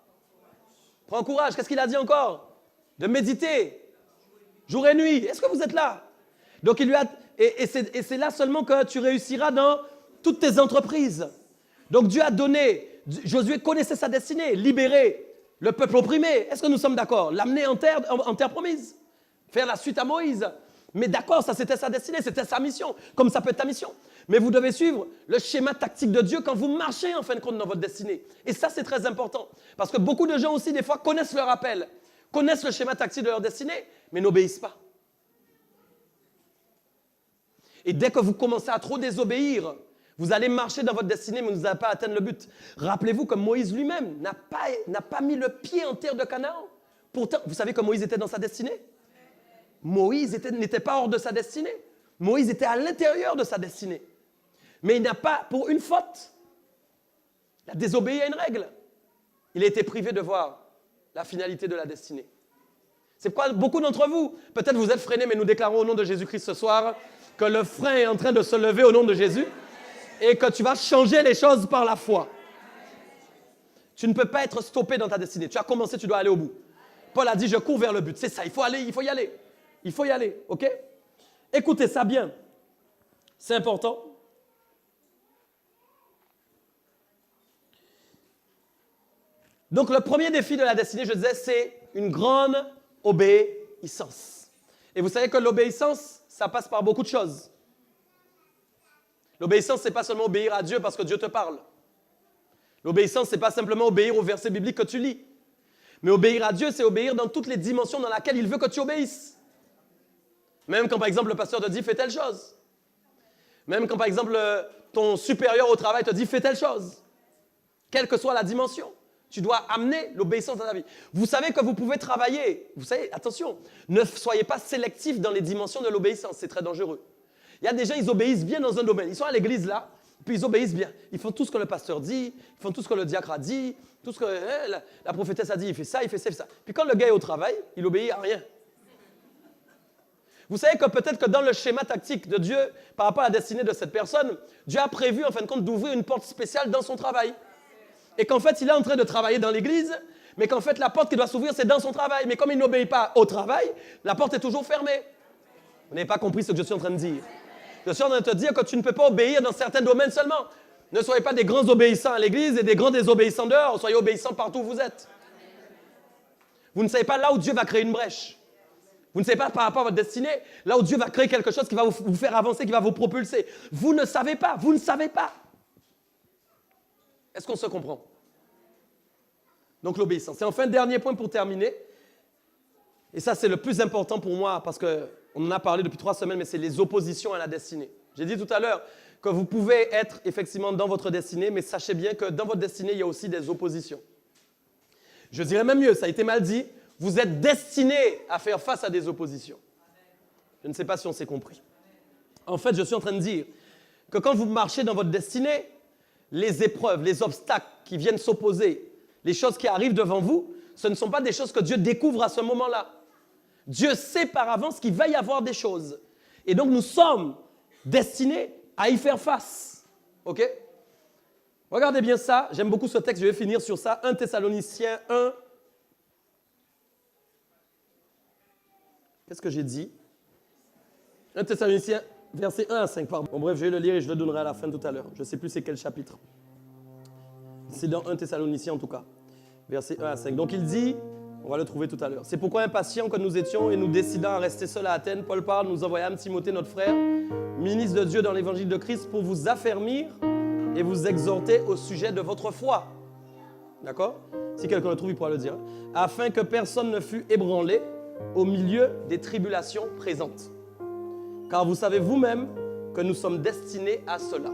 Prends courage. Qu'est-ce qu'il a dit encore? De méditer. Jour et nuit. Est-ce que vous êtes là? Donc, il lui a... Et c'est là seulement que tu réussiras dans toutes tes entreprises. Donc, Dieu a donné... Josué connaissait sa destinée. Libérer le peuple opprimé. Est-ce que nous sommes d'accord? L'amener en terre promise. Faire la suite à Moïse. Mais d'accord, ça c'était sa destinée, c'était sa mission. Comme ça peut être ta mission. Mais vous devez suivre le schéma tactique de Dieu quand vous marchez en fin de compte dans votre destinée. Et ça, c'est très important. Parce que beaucoup de gens aussi, des fois, connaissent leur appel, connaissent le schéma tactique de leur destinée, mais n'obéissent pas. Et dès que vous commencez à trop désobéir, vous allez marcher dans votre destinée, mais vous n'allez pas atteindre le but. Rappelez-vous que Moïse lui-même n'a pas mis le pied en terre de Canaan. Pourtant, vous savez que Moïse était dans sa destinée? Moïse n'était pas hors de sa destinée. Moïse était à l'intérieur de sa destinée. Mais il n'a pas, pour une faute, il a désobéi à une règle. Il a été privé de voir la finalité de la destinée. C'est pourquoi beaucoup d'entre vous, peut-être vous êtes freinés, mais nous déclarons au nom de Jésus-Christ ce soir que le frein est en train de se lever au nom de Jésus et que tu vas changer les choses par la foi. Tu ne peux pas être stoppé dans ta destinée. Tu as commencé, tu dois aller au bout. Paul a dit, je cours vers le but. C'est ça, il faut aller, il faut y aller. Il faut y aller, OK? Écoutez ça bien. C'est important. Donc, le premier défi de la destinée, je disais, c'est une grande obéissance. Et vous savez que l'obéissance, ça passe par beaucoup de choses. L'obéissance, ce n'est pas seulement obéir à Dieu parce que Dieu te parle. L'obéissance, ce n'est pas simplement obéir aux versets bibliques que tu lis. Mais obéir à Dieu, c'est obéir dans toutes les dimensions dans lesquelles il veut que tu obéisses. Même quand, par exemple, le pasteur te dit « fais telle chose ». Même quand, par exemple, ton supérieur au travail te dit « fais telle chose ». Quelle que soit la dimension, tu dois amener l'obéissance dans ta vie. Vous savez que vous pouvez travailler. Vous savez, attention, ne soyez pas sélectif dans les dimensions de l'obéissance. C'est très dangereux. Il y a des gens, ils obéissent bien dans un domaine. Ils sont à l'église là, puis ils obéissent bien. Ils font tout ce que le pasteur dit, ils font tout ce que le diacre a dit, tout ce que la prophétesse a dit, il fait ça, il fait ça, il fait ça. Puis quand le gars est au travail, il obéit à rien. Vous savez que peut-être que dans le schéma tactique de Dieu, par rapport à la destinée de cette personne, Dieu a prévu en fin de compte d'ouvrir une porte spéciale dans son travail. Et qu'en fait, il est en train de travailler dans l'église, mais qu'en fait, la porte qui doit s'ouvrir, c'est dans son travail. Mais comme il n'obéit pas au travail, la porte est toujours fermée. Vous n'avez pas compris ce que je suis en train de dire. Je suis en train de te dire que tu ne peux pas obéir dans certains domaines seulement. Ne soyez pas des grands obéissants à l'église et des grands désobéissants dehors. Soyez obéissants partout où vous êtes. Vous ne savez pas là où Dieu va créer une brèche. Vous ne savez pas par rapport à votre destinée, là où Dieu va créer quelque chose qui va vous faire avancer, qui va vous propulser. Vous ne savez pas, vous ne savez pas. Est-ce qu'on se comprend? Donc l'obéissance. Et enfin, dernier point pour terminer. Et ça, c'est le plus important pour moi parce qu'on en a parlé depuis 3 semaines, mais c'est les oppositions à la destinée. J'ai dit tout à l'heure que vous pouvez être effectivement dans votre destinée, mais sachez bien que dans votre destinée, il y a aussi des oppositions. Je dirais même mieux, ça a été mal dit. Vous êtes destiné à faire face à des oppositions. Je ne sais pas si on s'est compris. En fait, je suis en train de dire que quand vous marchez dans votre destinée, les épreuves, les obstacles qui viennent s'opposer, les choses qui arrivent devant vous, ce ne sont pas des choses que Dieu découvre à ce moment-là. Dieu sait par avance qu'il va y avoir des choses. Et donc, nous sommes destinés à y faire face. OK? Regardez bien ça. J'aime beaucoup ce texte. Je vais finir sur ça. 1 Thessaloniciens 1. Qu'est-ce que j'ai dit? 1 Thessaloniciens, verset 1 à 5, pardon. Bon, bref, je vais le lire et je le donnerai à la fin tout à l'heure. Je ne sais plus c'est quel chapitre. C'est dans 1 Thessaloniciens en tout cas. Verset 1 à 5. Donc il dit, on va le trouver tout à l'heure. C'est pourquoi impatients que nous étions et nous décidant à rester seuls à Athènes, Paul parle, nous envoyâmes Timothée, notre frère, ministre de Dieu dans l'évangile de Christ, pour vous affermir et vous exhorter au sujet de votre foi. D'accord? Si quelqu'un le trouve, il pourra le dire. Afin que personne ne fût ébranlé au milieu des tribulations présentes. Car vous savez vous-même que nous sommes destinés à cela.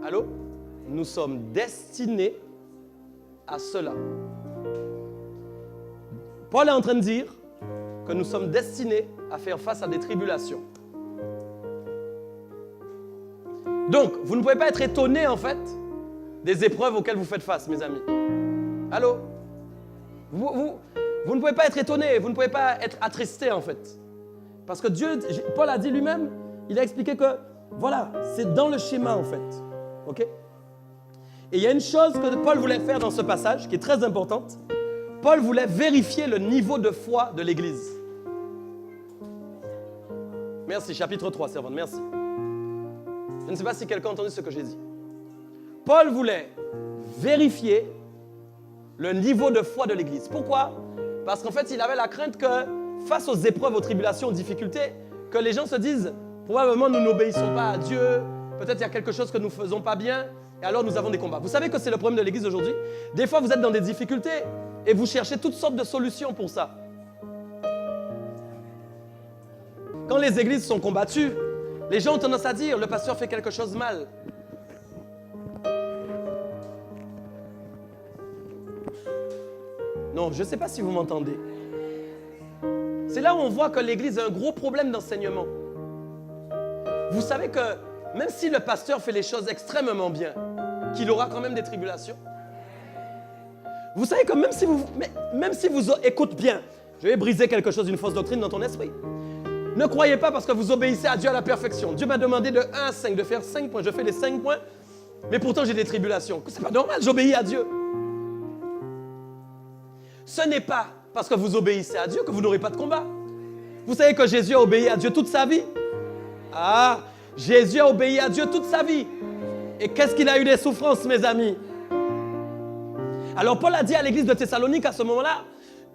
Allô? Nous sommes destinés à cela. Paul est en train de dire que nous sommes destinés à faire face à des tribulations. Donc, vous ne pouvez pas être étonné, en fait, des épreuves auxquelles vous faites face, mes amis. Allô? Vous ne pouvez pas être étonné, vous ne pouvez pas être attristé, en fait. Parce que Dieu, Paul a dit lui-même, il a expliqué que, voilà, c'est dans le schéma, en fait. OK? Et il y a une chose que Paul voulait faire dans ce passage, qui est très importante. Paul voulait vérifier le niveau de foi de l'Église. Merci, chapitre 3, servante, merci. Je ne sais pas si quelqu'un a entendu ce que j'ai dit. Paul voulait vérifier le niveau de foi de l'Église. Pourquoi? Parce qu'en fait, il avait la crainte que, face aux épreuves, aux tribulations, aux difficultés, que les gens se disent, probablement nous n'obéissons pas à Dieu, peut-être il y a quelque chose que nous ne faisons pas bien, et alors nous avons des combats. Vous savez que c'est le problème de l'Église aujourd'hui? Des fois, vous êtes dans des difficultés et vous cherchez toutes sortes de solutions pour ça. Quand les églises sont combattues, les gens ont tendance à dire, le pasteur fait quelque chose mal. Non, je ne sais pas si vous m'entendez. C'est là où on voit que l'Église a un gros problème d'enseignement. Vous savez que même si le pasteur fait les choses extrêmement bien, qu'il aura quand même des tribulations. Vous savez que même si vous écoutez bien, je vais briser quelque chose, une fausse doctrine dans ton esprit. Ne croyez pas parce que vous obéissez à Dieu à la perfection. Dieu m'a demandé de 1 à 5, de faire 5 points. Je fais les 5 points, mais pourtant j'ai des tribulations. C'est pas normal, j'obéis à Dieu. Ce n'est pas parce que vous obéissez à Dieu que vous n'aurez pas de combat. Vous savez que Jésus a obéi à Dieu toute sa vie? Ah, Jésus a obéi à Dieu toute sa vie. Et qu'est-ce qu'il a eu des souffrances, mes amis? Alors Paul a dit à l'église de Thessalonique à ce moment-là,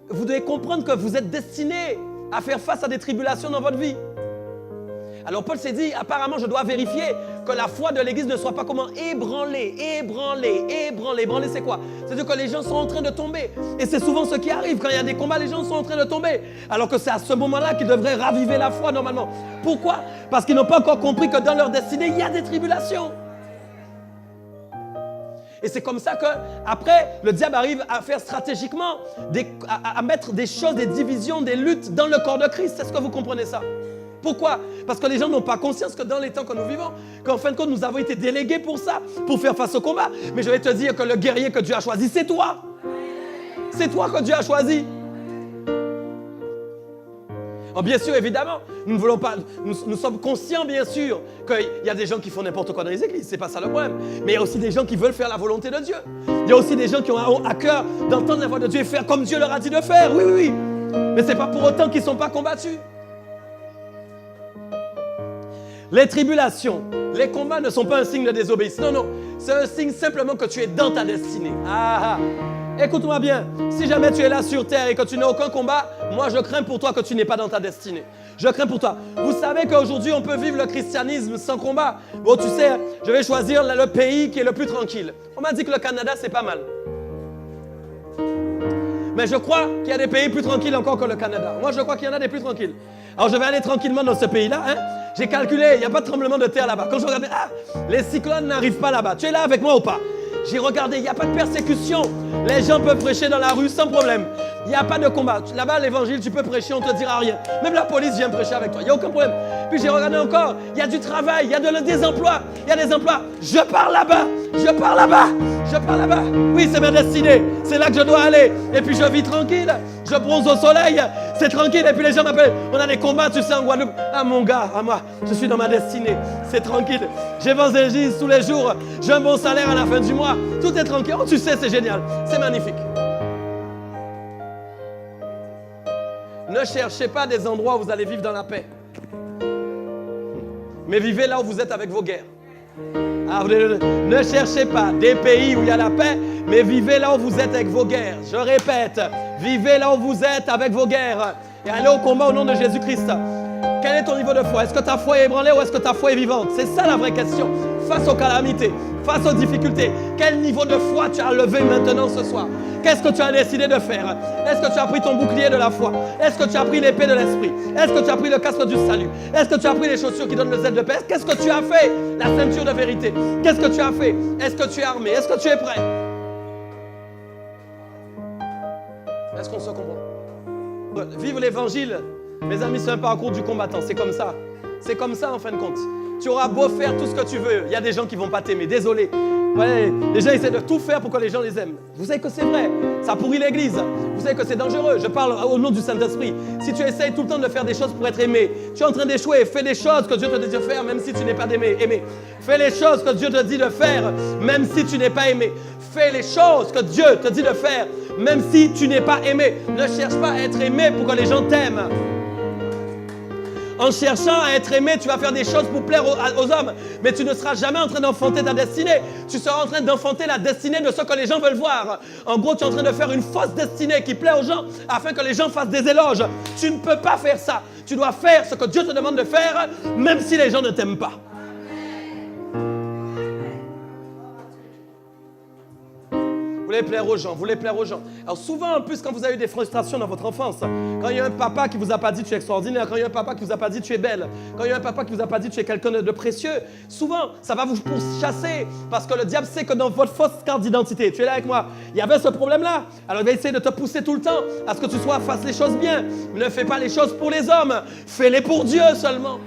vous devez comprendre que vous êtes destinés à faire face à des tribulations dans votre vie. Alors Paul s'est dit, apparemment je dois vérifier que la foi de l'église ne soit pas comment ébranlée. Ébranlée, c'est quoi? C'est-à-dire que les gens sont en train de tomber. Et c'est souvent ce qui arrive. Quand il y a des combats, les gens sont en train de tomber. Alors que c'est à ce moment-là qu'ils devraient raviver la foi normalement. Pourquoi? Parce qu'ils n'ont pas encore compris que dans leur destinée, il y a des tribulations. Et c'est comme ça qu'après, le diable arrive à faire stratégiquement, à mettre des choses, des divisions, des luttes dans le corps de Christ. Est-ce que vous comprenez ça? Pourquoi? Parce que les gens n'ont pas conscience que dans les temps que nous vivons, qu'en fin de compte, nous avons été délégués pour ça, pour faire face au combat. Mais je vais te dire que le guerrier que Dieu a choisi, c'est toi. C'est toi que Dieu a choisi. Oh, bien sûr, évidemment, nous ne voulons pas, nous sommes conscients, bien sûr, qu'il y a des gens qui font n'importe quoi dans les églises, c'est pas ça le problème. Mais il y a aussi des gens qui veulent faire la volonté de Dieu. Il y a aussi des gens qui ont à cœur d'entendre la voix de Dieu et faire comme Dieu leur a dit de faire. Oui, oui, oui. Mais ce n'est pas pour autant qu'ils ne sont pas combattus. Les tribulations, les combats ne sont pas un signe de désobéissance. Non, non, c'est un signe simplement que tu es dans ta destinée. Ah, ah. Écoute-moi bien, si jamais tu es là sur terre et que tu n'as aucun combat, moi je crains pour toi que tu n'es pas dans ta destinée. Je crains pour toi. Vous savez qu'aujourd'hui on peut vivre le christianisme sans combat. Bon, tu sais, je vais choisir le pays qui est le plus tranquille. On m'a dit que le Canada c'est pas mal. Mais je crois qu'il y a des pays plus tranquilles encore que le Canada. Moi je crois qu'il y en a des plus tranquilles. Alors je vais aller tranquillement dans ce pays-là. Hein? J'ai calculé, il n'y a pas de tremblement de terre là-bas. Quand je regardais, les cyclones n'arrivent pas là-bas. Tu es là avec moi ou pas? J'ai regardé, il n'y a pas de persécution. Les gens peuvent prêcher dans la rue sans problème. Il n'y a pas de combat. Là-bas, l'évangile, tu peux prêcher, on ne te dira rien. Même la police vient prêcher avec toi. Il n'y a aucun problème. Puis j'ai regardé encore, il y a du travail, il y a des emplois. Il y a des emplois. Je pars là-bas. Je pars là-bas. Je pars là-bas. Oui, c'est ma destinée. C'est là que je dois aller. Et puis je vis tranquille. Je bronze au soleil. C'est tranquille. Et puis les gens m'appellent. On a des combats, tu sais, en Guadeloupe. Ah, mon gars, à moi, je suis dans ma destinée. C'est tranquille. J'évangélise tous les jours. J'ai un bon salaire à la fin du mois. Tout est tranquille. Oh, tu sais, c'est génial. C'est magnifique. Ne cherchez pas des endroits où vous allez vivre dans la paix. Mais vivez là où vous êtes avec vos guerres. Ah, ne cherchez pas des pays où il y a la paix, mais vivez là où vous êtes avec vos guerres. Je répète, vivez là où vous êtes avec vos guerres. Et allez au combat au nom de Jésus-Christ. Quel est ton niveau de foi? Est-ce que ta foi est ébranlée ou est-ce que ta foi est vivante? C'est ça la vraie question. Face aux calamités, face aux difficultés, quel niveau de foi tu as levé maintenant ce soir? Qu'est-ce que tu as décidé de faire? Est-ce que tu as pris ton bouclier de la foi? Est-ce que tu as pris l'épée de l'esprit? Est-ce que tu as pris le casque du salut? Est-ce que tu as pris les chaussures qui donnent le zèle de paix? Qu'est-ce que tu as fait? La ceinture de vérité. Qu'est-ce que tu as fait? Est-ce que tu es armé? Est-ce que tu es prêt? Est-ce qu'on se comprend? Vivre l'évangile, mes amis, c'est un parcours du combattant. C'est comme ça. C'est comme ça en fin de compte. Tu auras beau faire tout ce que tu veux. Il y a des gens qui ne vont pas t'aimer. Désolé. Ouais, les gens essaient de tout faire pour que les gens les aiment. Vous savez que c'est vrai. Ça pourrit l'église. Vous savez que c'est dangereux. Je parle au nom du Saint-Esprit. Si tu essayes tout le temps de faire des choses pour être aimé, tu es en train d'échouer. Fais des choses que Dieu te dit de faire, même si tu n'es pas aimé. Fais les choses que Dieu te dit de faire, même si tu n'es pas aimé. Fais les choses que Dieu te dit de faire, même si tu n'es pas aimé. Ne cherche pas à être aimé pour que les gens t'aiment. En cherchant à être aimé, tu vas faire des choses pour plaire aux hommes, mais tu ne seras jamais en train d'enfanter ta destinée. Tu seras en train d'enfanter la destinée de ce que les gens veulent voir. En gros, tu es en train de faire une fausse destinée qui plaît aux gens afin que les gens fassent des éloges. Tu ne peux pas faire ça. Tu dois faire ce que Dieu te demande de faire, même si les gens ne t'aiment pas. Vous voulez plaire aux gens, vous voulez plaire aux gens. Alors souvent, en plus, quand vous avez eu des frustrations dans votre enfance, quand il y a un papa qui vous a pas dit tu es extraordinaire, quand il y a un papa qui vous a pas dit tu es belle, quand il y a un papa qui vous a pas dit tu es quelqu'un de précieux, souvent, ça va vous pourchasser parce que le diable sait que dans votre fausse carte d'identité, tu es là avec moi, il y avait ce problème-là. Alors il va essayer de te pousser tout le temps à ce que tu fasses les choses bien. Ne fais pas les choses pour les hommes, fais-les pour Dieu seulement.